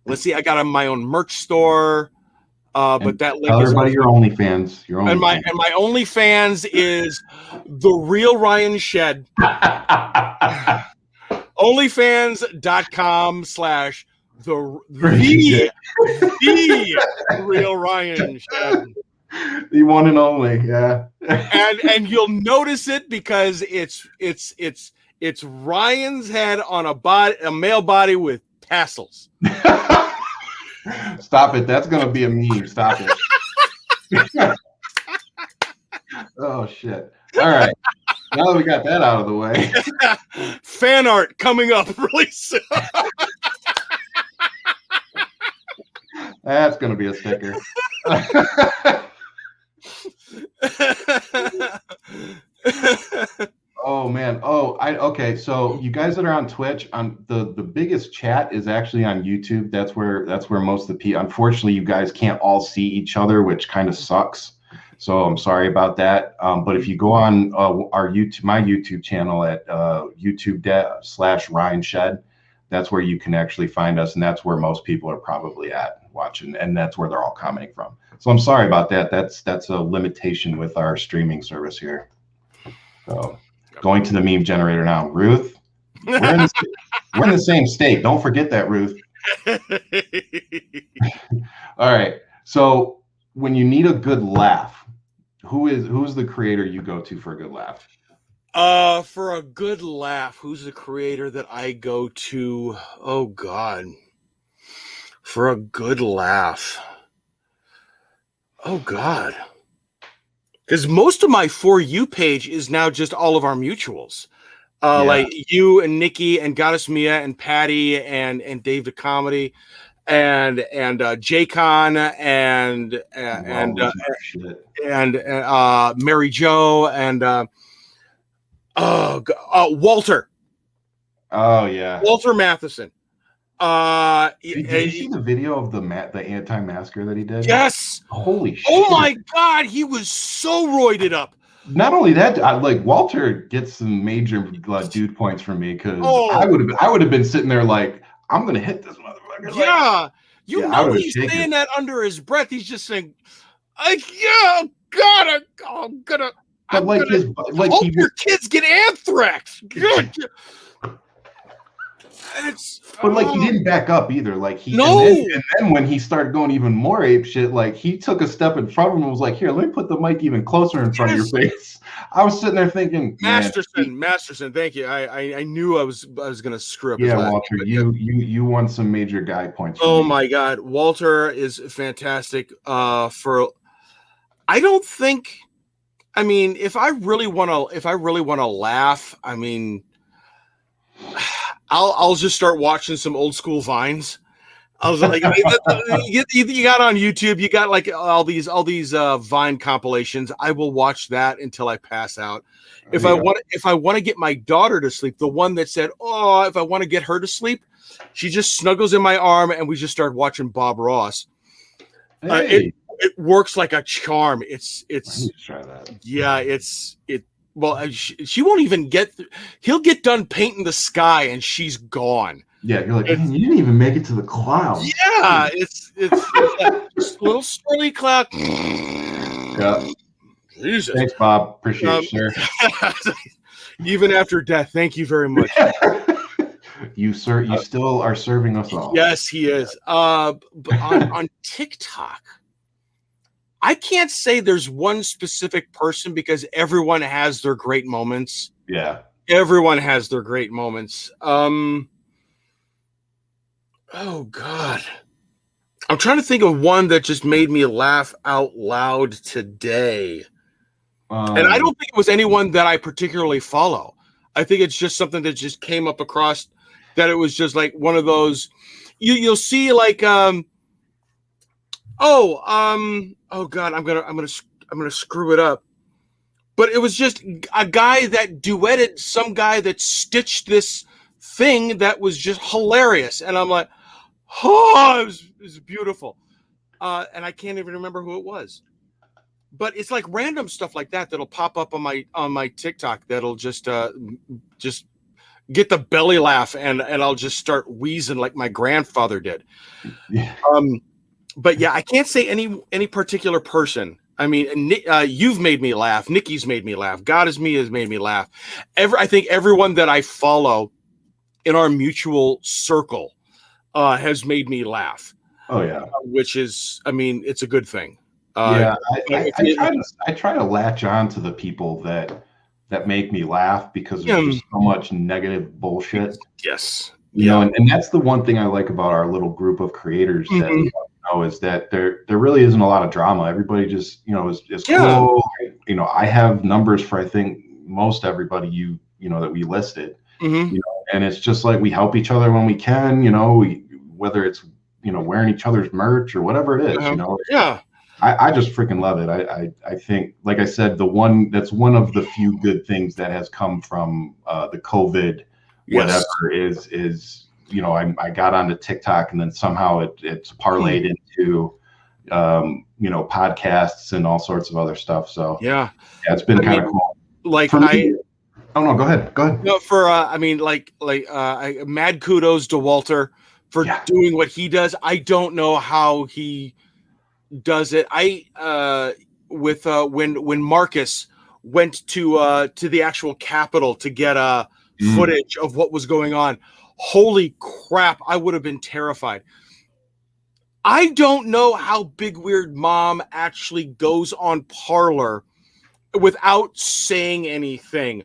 Let's see, I got my own merch store. But that link is everybody your OnlyFans. And my OnlyFans is The Real Ryan Shed. OnlyFans.com/the Real Ryan Shed. The one and only, yeah. and you'll notice it because it's Ryan's head on a male body with tassels. Stop it. That's going to be a meme. Stop it. Oh, shit. All right. Now that we got that out of the way. Fan art coming up really soon. That's going to be a sticker. Oh man. Okay. So you guys that are on Twitch, the biggest chat is actually on YouTube. That's where most of the people. Unfortunately, you guys can't all see each other, which kind of sucks. So I'm sorry about that. But if you go on my YouTube channel at YouTube.com/Ryan Shed, that's where you can actually find us, and that's where most people are probably at watching, and that's where they're all commenting from. So I'm sorry about that. That's a limitation with our streaming service here. So. Going to the meme generator now. Ruth, we're in the same state. Don't forget that, Ruth. All right. So when you need a good laugh, who's the creator you go to for a good laugh? For a good laugh, who's the creator that I go to? Oh God. For a good laugh. Oh God. Because most of my For You page is now just all of our mutuals. Like you and Nikki and Goddess Mia and Patty and Dave the Comedy and Jaycon and Mary Jo and Walter. Oh yeah. Walter Matheson. Did you see the video of the anti-masker that he did? Yes. Holy shit. Oh my God, he was so roided up. Not only that, Walter gets some major dude points from me because I would have been sitting there like, I'm gonna hit this motherfucker. Yeah, he's saying that under his breath. He's just saying, I'm gonna hope your kids get anthrax. It's But like he didn't back up either. Like no. And then when he started going even more ape shit, like he took a step in front of him and was like, "Here, let me put the mic even closer in front of your face." I was sitting there thinking, Masterson. Thank you. I knew I was gonna screw up. Yeah, Walter, you won some major guy points. Oh my God, Walter is fantastic. I don't think. I mean, if I really want to laugh, I mean, I'll just start watching some old school Vines. I was like, you got on YouTube, you got like all these Vine compilations. I will watch that until I pass out. If I want to get my daughter to sleep, the one that said, "Oh, if I want to get her to sleep," she just snuggles in my arm and we just start watching Bob Ross. Hey. It works like a charm. It's try that. Yeah, well, she won't even he'll get done painting the sky and she's gone. Yeah, you're like, man, you didn't even make it to the clouds. Yeah, it's just a little swirly cloud. Yeah. Jesus. Thanks, Bob. Appreciate you, sir. Even after death, thank you very much. You still are serving us all. Yes, he is. On TikTok, I can't say there's one specific person because everyone has their great moments. Yeah. Everyone has their great moments. Oh God. I'm trying to think of one that just made me laugh out loud today. And I don't think it was anyone that I particularly follow. I think it's just something that just came up across that it was just like one of those you'll see like oh God, I'm gonna screw it up. But it was just a guy that duetted some guy that stitched this thing that was just hilarious. And I'm like, oh, it was beautiful. And I can't even remember who it was. But it's like random stuff like that that'll pop up on my TikTok that'll just get the belly laugh and I'll just start wheezing like my grandfather did. Yeah. But yeah, I can't say any particular person. I mean, you've made me laugh. Nikki's made me laugh. God is me has made me laugh. I think everyone that I follow in our mutual circle has made me laugh. Oh yeah, which is, I mean, it's a good thing. Yeah, I try to latch on to the people that make me laugh because there's just so much negative bullshit. Yes, you know, and that's the one thing I like about our little group of creators that is that there really isn't a lot of drama. Everybody just is cool. You know, I have numbers for I think most everybody you know that we listed. You know, and it's just like we help each other when we can. You know, whether it's wearing each other's merch or whatever it is. You know, I just freaking love it. I think, like I said, that's one of the few good things that has come from the COVID whatever is I got onto TikTok and then somehow it's parlayed into podcasts and all sorts of other stuff. So it's been kind of cool. Like go ahead. No, for mad kudos to Walter for doing what he does. I don't know how he does it. When Marcus went to the actual Capitol to get footage of what was going on, holy crap, I would have been terrified. I don't know how Big Weird Mom actually goes on Parler without saying anything.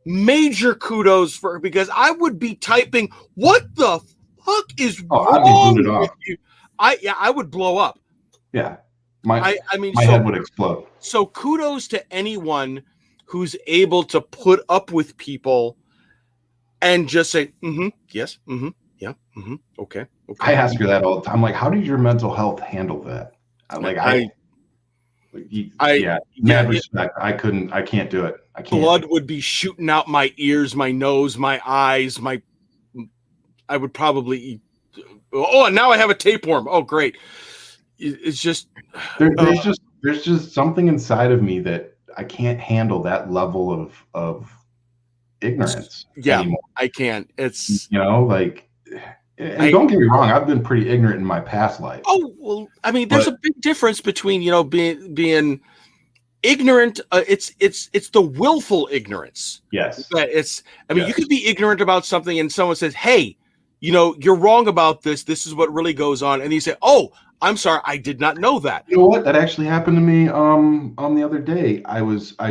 Major kudos for her, because I would be typing, what the fuck is wrong with you? I would blow up. Yeah. My head would explode. So kudos to anyone who's able to put up with people and just say, yes, yeah, okay. I ask her that all the time. I'm like, how does your mental health handle that? Respect. I can't do it. I can't. Blood would be shooting out my ears, my nose, my eyes, I would probably and now I have a tapeworm. Oh, great. It's just there's just something inside of me that I can't handle that level of ignorance. Yeah, anymore. I can't. It's and don't get me wrong, I've been pretty ignorant in my past life. Oh well, I mean, there's a big difference between being ignorant. It's the willful ignorance. Yes. You could be ignorant about something, and someone says, "Hey, you're wrong about this. This is what really goes on. And you say, oh, I'm sorry, I did not know that. You know what? That actually happened to me on the other day. I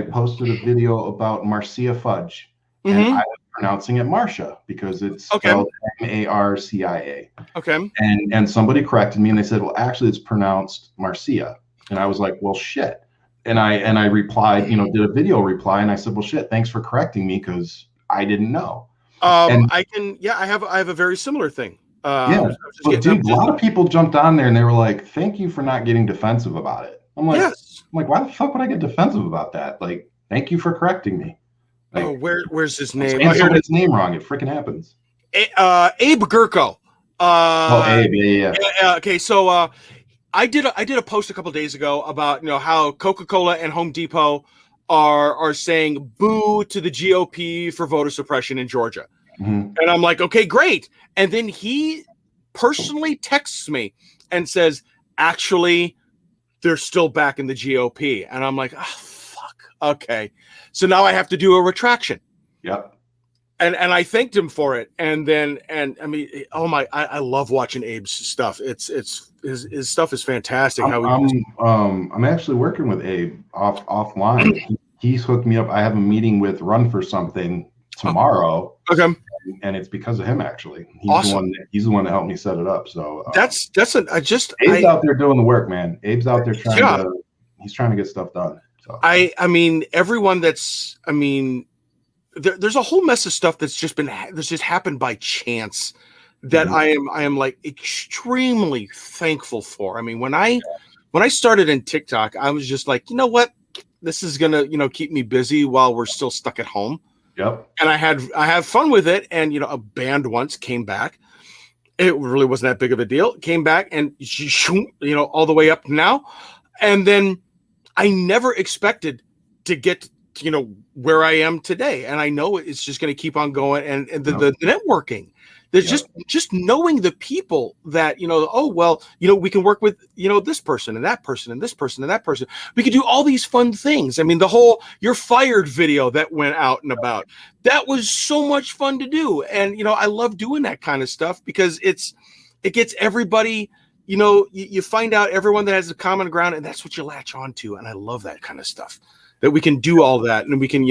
posted a video about Marcia fudge, and I was pronouncing it Marcia because it's spelled Marcia. Okay. And somebody corrected me and they said, well, actually it's pronounced Marcia. And I was like, well, shit. And I replied, did a video reply, and I said, well, shit, thanks for correcting me because I didn't know. I have a very similar thing. But dude, a lot of people jumped on there and they were like, thank you for not getting defensive about it. I'm like, why the fuck would I get defensive about that? Like, thank you for correcting me. Like, where's his name? I'm saying somebody's name wrong. It freaking happens. Abe Gurko. Abe, yeah. Okay, so I did a post a couple days ago about how Coca-Cola and Home Depot are saying boo to the GOP for voter suppression in Georgia. And I'm like, okay, great. And then he personally texts me and says, actually, they're still back in the GOP. And I'm like, oh, fuck. Okay. So now I have to do a retraction. Yep. And I thanked him for it. And I mean, I love watching Abe's stuff. His stuff is fantastic. I'm actually working with Abe offline. He's hooked me up. I have a meeting with Run for Something tomorrow. Okay. And it's because of him, actually. Awesome. He's the one that helped me set it up. So Abe's out there doing the work, man. Abe's out there he's trying to get stuff done. So I mean, everyone there's a whole mess of stuff that's just happened by chance that I am like extremely thankful for. I mean, when I started in TikTok, I was just like, you know what? This is gonna, keep me busy while we're still stuck at home. Yep. And I have fun with it. And a band once came back. It really wasn't that big of a deal. It came back and all the way up now. And then I never expected to get where I am today. And I know it's just going to keep on going. And the networking. There's just knowing the people that, we can work with, this person and that person and this person and that person. We could do all these fun things. I mean, the whole "you're fired" video that went out and about, that was so much fun to do. And, I love doing that kind of stuff because it gets everybody, you find out everyone that has a common ground, and that's what you latch on to. And I love that kind of stuff, that we can do all that. And we can,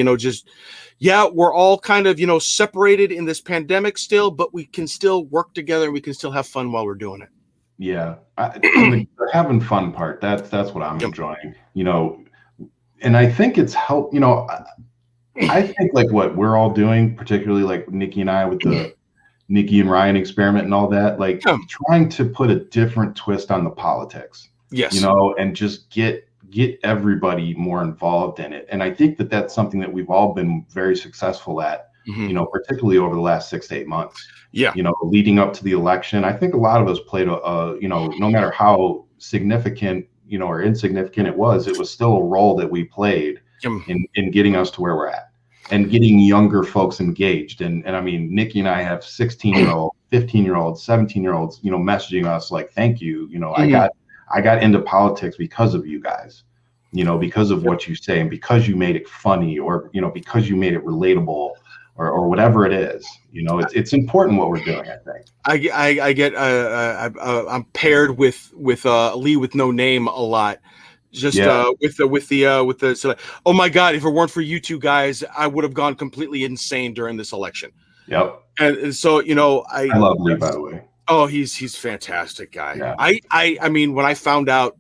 we're all kind of, separated in this pandemic still, but we can still work together and we can still have fun while we're doing it. Yeah. The having fun part, that's what I'm enjoying, and I think it's helped, I think like what we're all doing, particularly like Nikki and I with the Nikki and Ryan experiment and all that, like trying to put a different twist on the politics, and just get everybody more involved in it. And I think that that's something that we've all been very successful at, particularly over the last 6 to 8 months. Yeah. Leading up to the election, I think a lot of us played no matter how significant, or insignificant it was still a role that we played in getting us to where we're at and getting younger folks engaged. And I mean, Nikki and I have 16-year-olds, 15-year-olds, 17-year-olds, messaging us like, thank you. I got into politics because of you guys, because of what you say and because you made it funny or, because you made it relatable or whatever it is. It's important what we're doing, I think. I'm paired with Lee with no name a lot. Just so, oh my God, if it weren't for you two guys, I would have gone completely insane during this election. Yep. And so, I love Lee, by the way. Oh, he's fantastic guy. Yeah. I mean, when I found out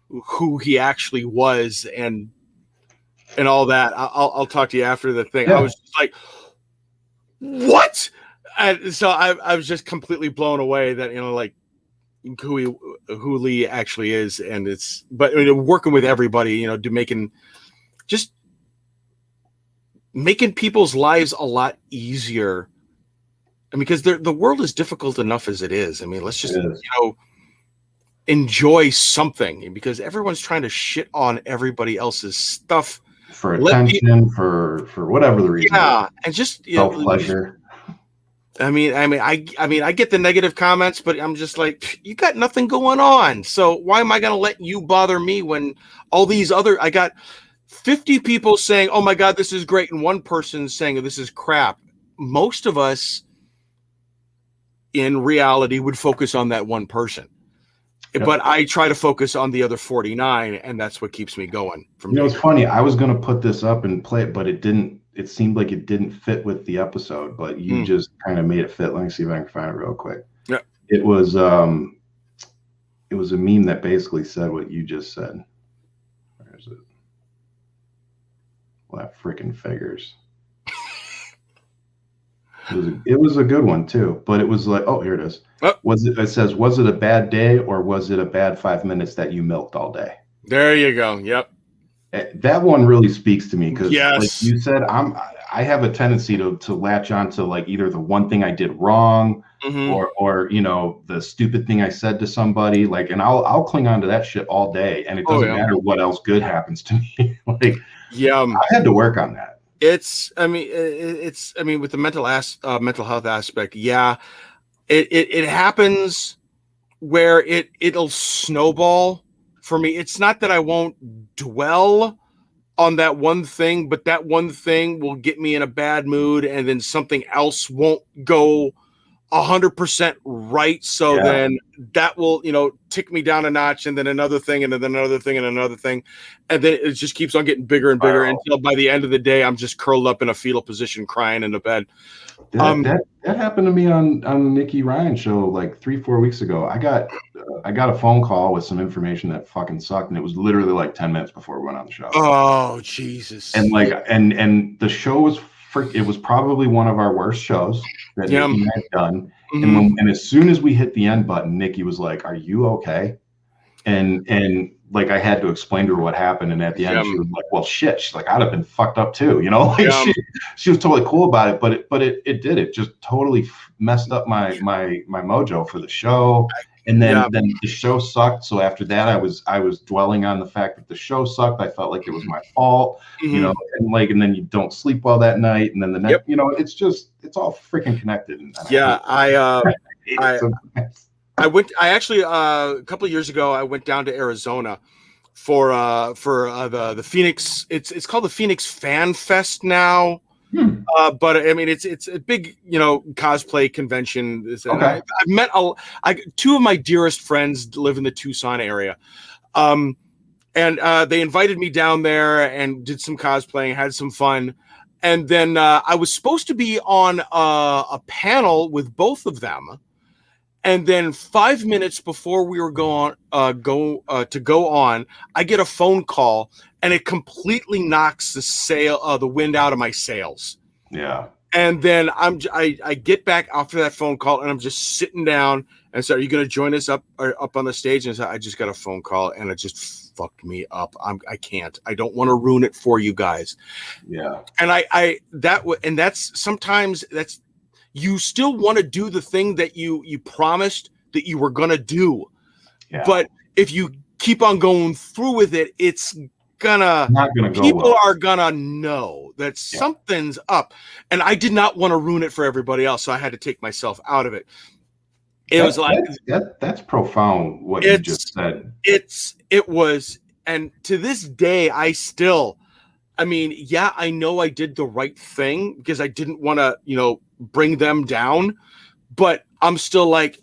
who he actually was and all that, I'll talk to you after the thing. Yeah. I was just like, what? And so I was just completely blown away that, who Lee actually is. And but working with everybody, making people's lives a lot easier. Because the world is difficult enough as it is. I mean, let's just, enjoy something, because everyone's trying to shit on everybody else's stuff for attention, for whatever the reason. Yeah, and just self-pleasure. I mean, I get the negative comments, but I'm just like, you got nothing going on. So why am I going to let you bother me when all these I got 50 people saying, "Oh my God, this is great," and one person saying, "This is crap." Most of us, in reality would focus on that one person. Yep. But I try to focus on the other 49, and that's what keeps me going. It's funny. I was going to put this up and play it, but it didn't. It seemed like it didn't fit with the episode, but you just kind of made it fit. Let me see if I can find it real quick. Yeah. It was a meme that basically said what you just said. Where is it? Well, that freaking figures. It was a good one too, but it was like, oh, here it is. Oh. It says, was it a bad day or was it a bad 5 minutes that you milked all day? There you go. Yep. That one really speaks to me because, yes, like you said, I have a tendency to latch on to like either the one thing I did wrong or the stupid thing I said to somebody, like, and I'll cling on to that shit all day, and it doesn't matter what else good happens to me. Like, I had to work on that. I mean, with the mental health aspect, it happens where it'll snowball. For me, it's not that I won't dwell on that one thing, but that one thing will get me in a bad mood, and then something else won't go 100% right. So then that will, tick me down a notch, and then another thing, and then another thing, and another thing. And then it just keeps on getting bigger and bigger until by the end of the day, I'm just curled up in a fetal position crying in the bed. That happened to me on the Nikki Ryan show like 3-4 weeks ago. I got a phone call with some information that fucking sucked, and it was literally like 10 minutes before we went on the show. Oh, Jesus. And like and the show was it was probably one of our worst shows that Nikki had done. And as soon as we hit the end button, Nikki was like, "Are you okay?" And like I had to explain to her what happened, and at the end she was like, "Well, shit." She's like, "I'd have been fucked up too," Like she was totally cool about it, but it just totally messed up my mojo for the show. And then the show sucked. So after that, I was dwelling on the fact that the show sucked. I felt like it was my fault, and then you don't sleep well that night, and then the next, it's all freaking connected. I actually a couple of years ago I went down to Arizona for the Phoenix. It's called the Phoenix Fan Fest now. But I mean, it's a big, cosplay convention. Okay. I've met two of my dearest friends live in the Tucson area. And they invited me down there and did some cosplaying, had some fun. And then I was supposed to be on a panel with both of them. And then 5 minutes before we were to go on, I get a phone call, and it completely knocks the wind out of my sails. Yeah. And then I get back after that phone call, and I'm just sitting down and said, "Are you going to join us up on the stage?" And I said, "I just got a phone call, and it just fucked me up. I can't. I don't want to ruin it for you guys." Yeah. And that's sometimes that's. You still want to do the thing that you promised that you were going to do. Yeah. But if you keep on going through with it, it's not gonna go people well. Are going to know that something's up. And I did not want to ruin it for everybody else. So I had to take myself out of it. That's profound what you just said. It was. And to this day, I know I did the right thing because I didn't want to, bring them down, but I'm still like,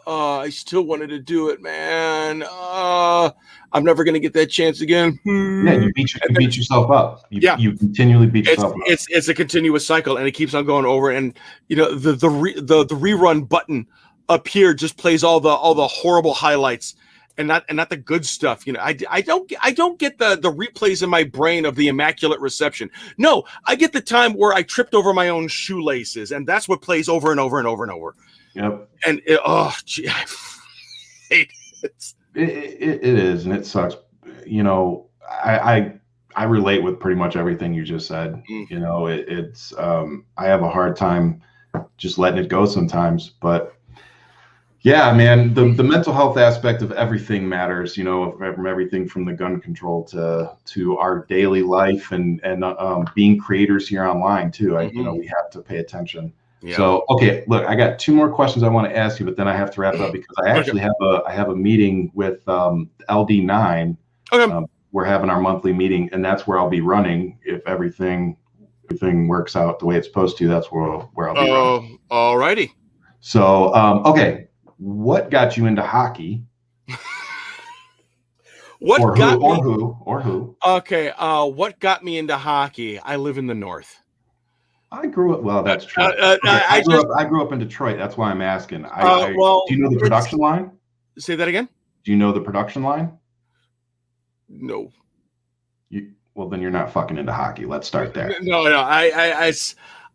I still wanted to do it, man. I'm never going to get that chance again. Yeah, you beat yourself up. You continually beat yourself up. It's a continuous cycle, and it keeps on going over. And the rerun button up here just plays all the horrible highlights. And not the good stuff, I don't get the replays in my brain of the Immaculate Reception. No, I get the time where I tripped over my own shoelaces, and that's what plays over and over and over and over. Yep. And I hate it. It is, and it sucks. I relate with pretty much everything you just said. It's I have a hard time just letting it go sometimes, but. Yeah, man, the mental health aspect of everything matters, from everything from the gun control to our daily life and being creators here online too. We have to pay attention. Yeah. So, okay, look, I got 2 more questions I want to ask you, but then I have to wrap up because I actually have a meeting with LD9. Okay. We're having our monthly meeting, and that's where I'll be running if everything works out the way it's supposed to. That's where I'll be running. All righty. So, okay, what got you into hockey? What or got me? Who? Okay, what got me into hockey? I live in the north. I grew up. Well, that's true. Okay, I grew up in Detroit. That's why I'm asking. Well, do you know the production line? Say that again. Do you know the production line? No. Well, then you're not fucking into hockey. Let's start there. No.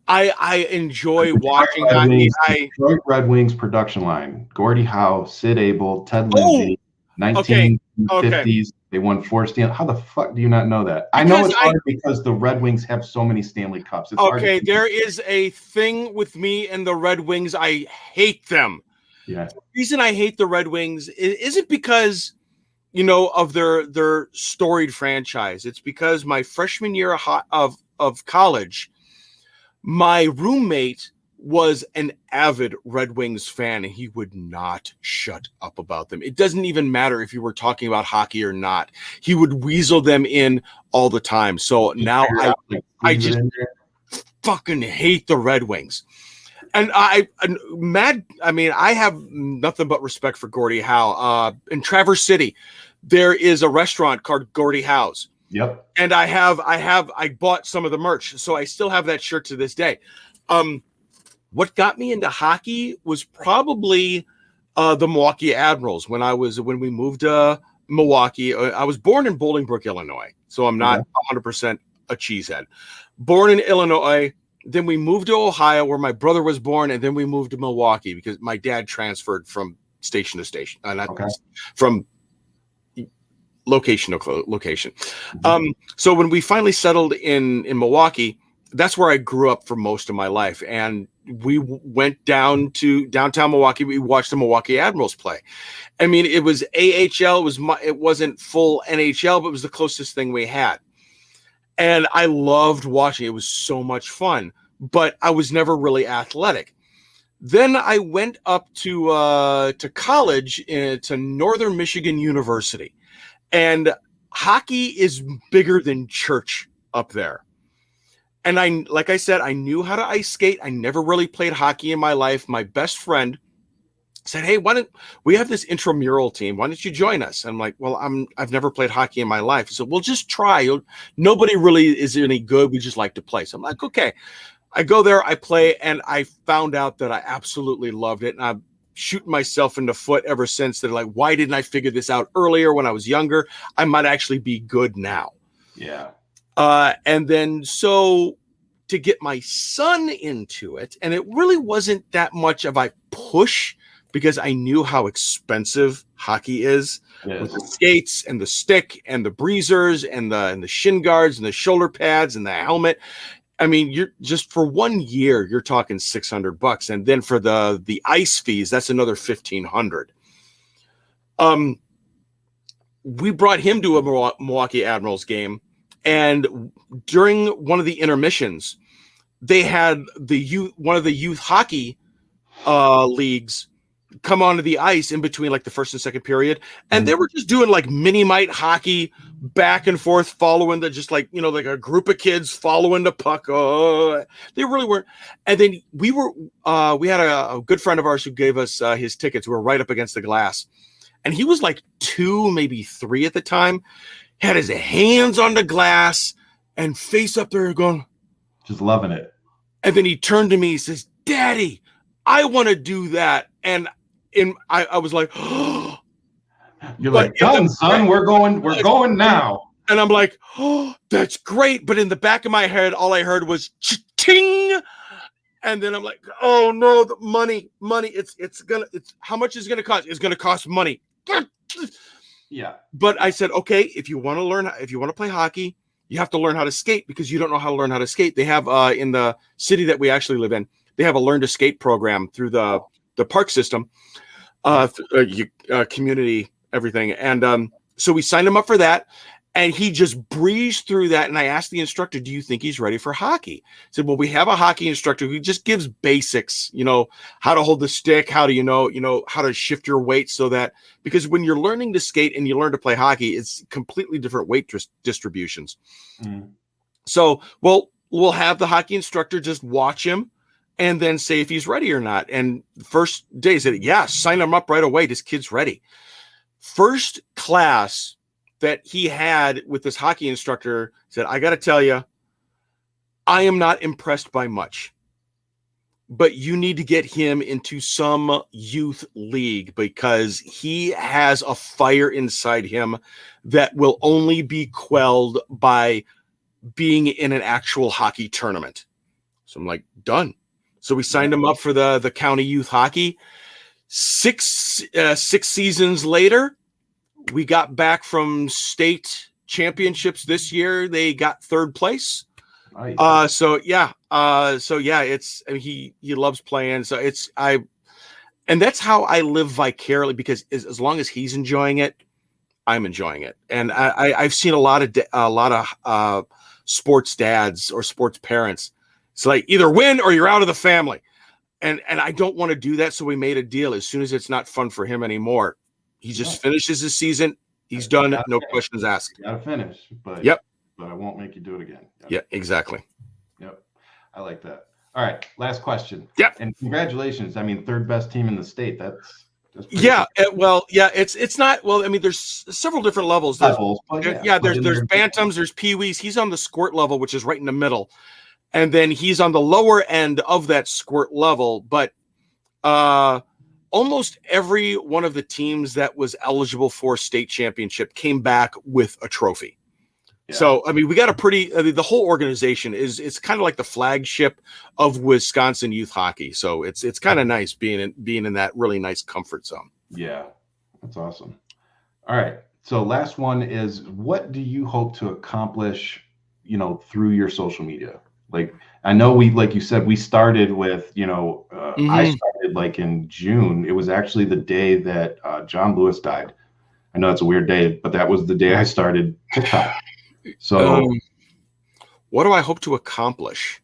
I enjoy watching hockey. Detroit Red Wings production line: Gordie Howe, Sid Abel, Ted Lindsay. 1950s. They won 4 Stanley. How the fuck do you not know that? I know it's hard because the Red Wings have so many Stanley Cups. It's hard. Okay, there is a thing with me and the Red Wings. I hate them. Yeah. The reason I hate the Red Wings isn't because, of their storied franchise. It's because my freshman year of college, my roommate was an avid Red Wings fan, and he would not shut up about them. It doesn't even matter if you were talking about hockey or not. He would weasel them in all the time. So now I just fucking hate the Red Wings. And I have nothing but respect for Gordie Howe. In Traverse City, there is a restaurant called Gordie Howe's. Yep. And I bought some of the merch, so I still have that shirt to this day. What got me into hockey was probably the Milwaukee Admirals. When we moved to Milwaukee, I was born in Bolingbrook, Illinois, so I'm not 100% a cheesehead. Born in Illinois, then we moved to Ohio, where my brother was born, and then we moved to Milwaukee because my dad transferred from station to station, from location to location. Mm-hmm. So when we finally settled in Milwaukee, that's where I grew up for most of my life. And we went down to downtown Milwaukee. We watched the Milwaukee Admirals play. I mean, it was AHL. It wasn't full NHL, but it was the closest thing we had. And I loved watching. It was so much fun, but I was never really athletic. Then I went up to college to Northern Michigan University, and hockey is bigger than church up there. And like I said, I knew how to ice skate. I never really played hockey in my life. My best friend said, "Hey, why don't we have this intramural team? Why don't you join us?" I'm like, "Well, I've never played hockey in my life." So we'll just try. Nobody really is any good. We just like to play. So I'm like, okay. I go there, I play, and I found out that I absolutely loved it. And I'm shooting myself in the foot ever since. They're like, why didn't I figure this out earlier when I was younger? I might actually be good now. Yeah. And then so to get my son into it, and it really wasn't that much of a push because I knew how expensive hockey is. Yes. With the skates and the stick and the breezers and the shin guards and the shoulder pads and the helmet. I mean, you're just for 1 year, you're talking $600, and then for the ice fees, that's another $1,500. We brought him to a Milwaukee Admirals game, and during one of the intermissions, they had one of the youth hockey leagues come onto the ice in between like the first and second period, and they were just doing like mini mite hockey back and forth, following like a group of kids following the puck. They really weren't. And then we had a good friend of ours who gave us his tickets. We were right up against the glass, and he was like 2, maybe 3 at the time, had his hands on the glass and face up there going, just loving it. And then he turned to me, he says, "Daddy, I want to do that." And I was like, oh. You're like, done, son. We're going now. And I'm like, oh, that's great. But in the back of my head, all I heard was ting. And then I'm like, oh no, the money. It's how much is it gonna cost? It's gonna cost money. Yeah. But I said, okay, if you want to play hockey, you have to learn how to skate, because you don't know how to learn how to skate. They have in the city that we actually live in, they have a learn to skate program through the park system, community, everything. And so we signed him up for that, and he just breezed through that. And I asked the instructor, "Do you think he's ready for hockey?" I said, "Well, we have a hockey instructor who just gives basics, how to hold the stick, how to, how to shift your weight, so that, because when you're learning to skate and you learn to play hockey, it's completely different weight distributions." So, we'll have the hockey instructor just watch him and then say if he's ready or not. And the first day he said, yeah, sign him up right away. This kid's ready. First class that he had with this hockey instructor said, I got to tell you, I am not impressed by much, but you need to get him into some youth league because he has a fire inside him that will only be quelled by being in an actual hockey tournament. So I'm like, done. So we signed him up for the county youth hockey. Six seasons later, we got back from state championships this year. They got third place. Nice. So yeah, it's, I mean, he loves playing. So and that's how I live vicariously, because as long as he's enjoying it, I'm enjoying it. And I've seen a lot of sports dads or sports parents. It's like either win or you're out of the family. And I don't want to do that. So we made a deal. As soon as it's not fun for him anymore, he just finishes his season. He's done. No questions asked. You gotta finish, but but I won't make you do it again. Yeah, exactly. Yep. I like that. All right. Last question. Yeah. And congratulations. I mean, third best team in the state. That's it's not, well, I mean, there's several different levels. There's bantams, there's peewees. He's on the squirt level, which is right in the middle. And then he's on the lower end of that squirt level. But almost every one of the teams that was eligible for state championship came back with a trophy. Yeah. So, I mean, we got the whole organization it's kind of like the flagship of Wisconsin youth hockey. So it's kind of nice being in that really nice comfort zone. Yeah, that's awesome. All right. So last one is, what do you hope to accomplish, through your social media? Like, I know like you said, we started with, I started like in June. It was actually the day that John Lewis died. I know it's a weird day, but that was the day I started TikTok. So what do I hope to accomplish?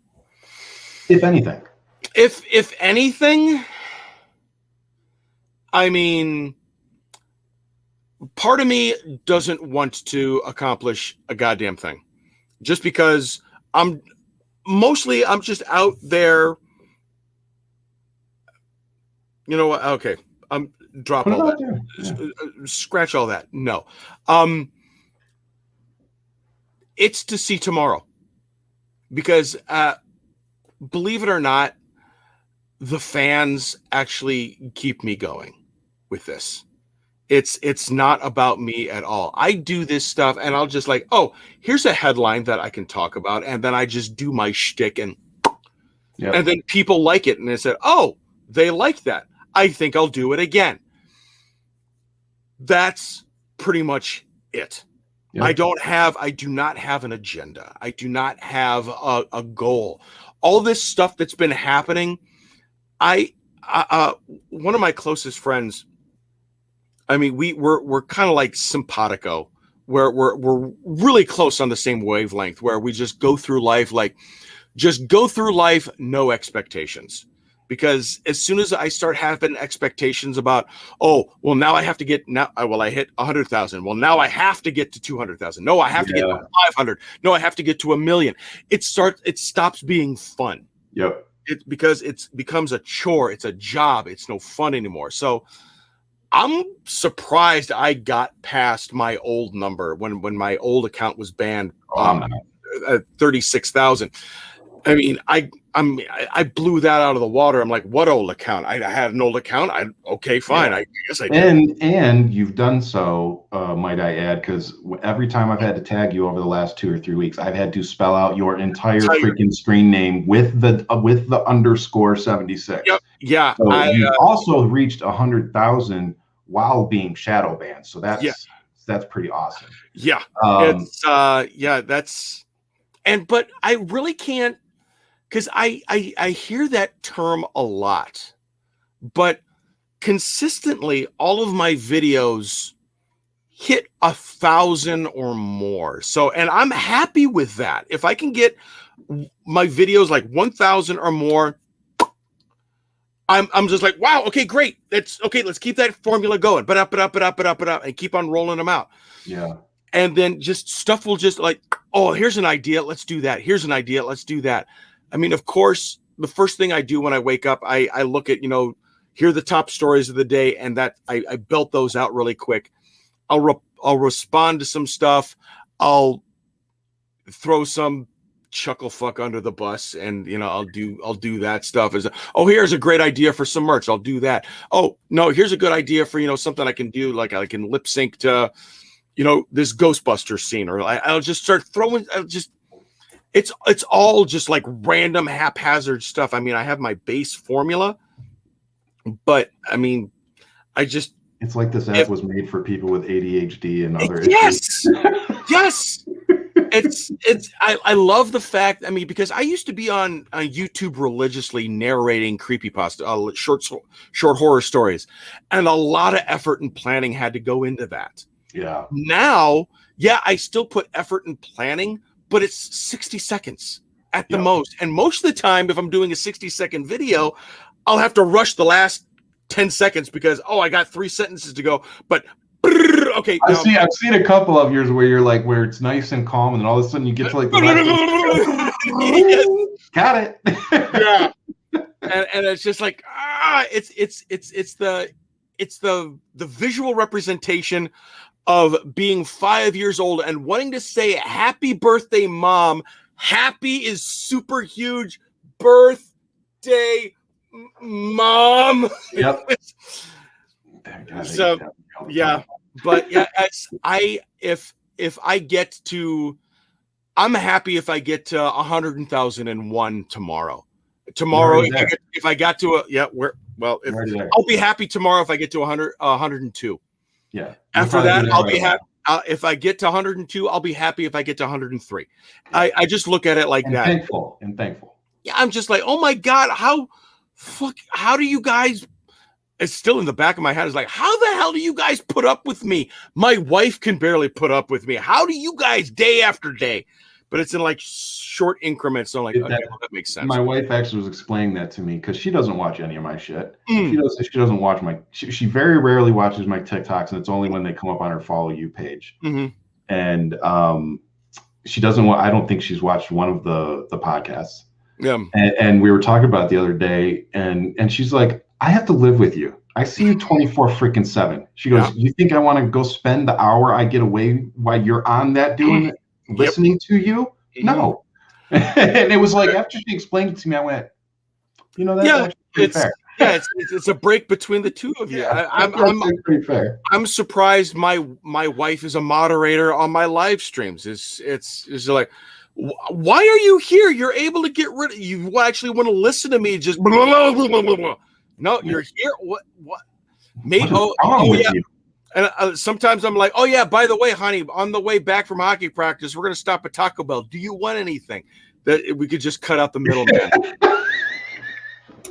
If anything. If anything, I mean, part of me doesn't want to accomplish a goddamn thing, just because I'm just out there. You know what? Okay. Drop all that. Yeah. Scratch all that. No. It's to see tomorrow, because believe it or not, the fans actually keep me going with this. It's not about me at all. I do this stuff and I'll just like, oh, here's a headline that I can talk about. And then I just do my shtick and then people like it. And they said, oh, they like that. I think I'll do it again. That's pretty much it. Yep. I do not have an agenda. I do not have a goal. All this stuff that's been happening, one of my closest friends, I mean, we're kind of like simpatico, where we're really close on the same wavelength, where we just go through life, no expectations. Because as soon as I start having expectations about, oh, well, now I have to get I hit 100,000. Well, now I have to get to 200,000. No, I have to get to 500. No, I have to get to 1 million. It stops being fun. Yep. Because it becomes a chore. It's a job. It's no fun anymore. So I'm surprised I got past my old number when my old account was banned. 36,000. I mean, I blew that out of the water. I'm like, what old account? I had an old account. Okay, fine. Yeah. I guess I did. And you've done so, might I add, because every time I've had to tag you over the last 2 or 3 weeks, I've had to spell out your entire freaking screen name with the underscore 76. Yep. Yeah. So you also reached 100,000 while being shadow banned. So that's pretty awesome. Yeah. But I really can't. Because I hear that term a lot, but consistently all of my videos hit 1,000 or more. So, and I'm happy with that. If I can get my videos like 1,000 or more, I'm just like, wow, okay, great. That's okay. Let's keep that formula going. But up, and keep on rolling them out. Yeah. And then just stuff will just like, oh, here's an idea. Let's do that. Here's an idea. Let's do that. I mean, of course, the first thing I do when I wake up. I look at, here are the top stories of the day, and that I belt those out really quick. I'll respond to some stuff. I'll throw some chuckle fuck under the bus, and I'll do that stuff. Here's a great idea for some merch. I'll do that. Oh no, here's a good idea for something I can do, like I can lip sync to this Ghostbusters scene, or I'll just start throwing. It's all just like random haphazard stuff. I mean, I have my base formula, but I mean, it's like this app was made for people with ADHD and other issues. Yes. I love the fact, because I used to be on YouTube religiously narrating creepypasta, short horror stories, and a lot of effort and planning had to go into that. Yeah. Now, I still put effort in planning, but it's 60 seconds at the most. And most of the time, if I'm doing a 60-second video, I'll have to rush the last 10 seconds because, I got 3 sentences to go. But okay. I've seen a couple of yours where it's nice and calm, and then all of a sudden you get to like the last got it. Yeah. And it's just like it's the visual representation of being 5 years old and wanting to say happy birthday, Mom. Happy is super huge. Birthday, Mom. Yep. So yeah, but if I get to, I'm happy if I get to 100,001 tomorrow. If I got to I'll be happy tomorrow if I get to 102. Yeah. After that, I'll be happy. If I get to 102, I'll be happy if I get to 103. I just look at it like that. Thankful. Yeah, I'm just like, oh my God, how do you guys? It's still in the back of my head. It's like, how the hell do you guys put up with me? My wife can barely put up with me. How do you guys day after day? But it's in like short increments. So I'm like, okay, that makes sense. My wife actually was explaining that to me because she doesn't watch any of my shit. She doesn't watch she very rarely watches my TikToks, and it's only when they come up on her Follow You page. Mm-hmm. And she doesn't want. I don't think she's watched one of the podcasts. Yeah. And we were talking about it the other day, and she's like, I have to live with you. I see you 24/7. She goes, You think I want to go spend the hour I get away while you're on that doing it, listening to you? No. And it was like, after she explained it to me, I went, that's pretty fair. Yeah, it's a break between the two of you. I'm pretty fair. I'm surprised my wife is a moderator on my live streams. It's like, why are you here? You're able to get rid of, you actually want to listen to me just blah, blah, blah, blah, blah, blah. No, you're here. What? Mate, you? And sometimes I'm like, oh yeah, by the way, honey, on the way back from hockey practice, we're gonna stop at Taco Bell. Do you want anything? That we could just cut out the middleman.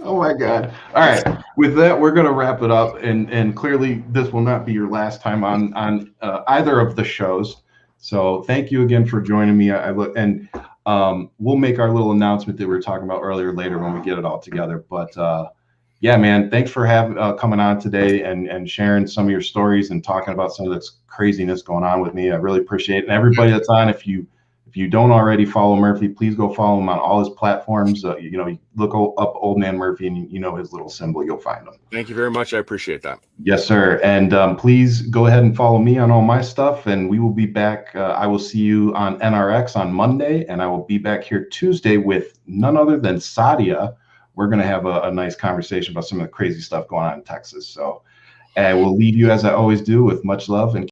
Oh my God. All right. With that, we're gonna wrap it up, and clearly this will not be your last time on either of the shows. So thank you again for joining me. We'll make our little announcement that we were talking about earlier later when we get it all together. But yeah, man, thanks for coming on today and sharing some of your stories and talking about some of this craziness going on with me. I really appreciate it. And everybody that's on, if you don't already follow Murphy, please go follow him on all his platforms. You look up Old Man Murphy, and his little symbol, you'll find him. Thank you very much. I appreciate that. Yes, sir. And please go ahead and follow me on all my stuff, and we will be back. I will see you on NRX on Monday, and I will be back here Tuesday with none other than Sadia. We're going to have a nice conversation about some of the crazy stuff going on in Texas. So I will leave you, as I always do, with much love and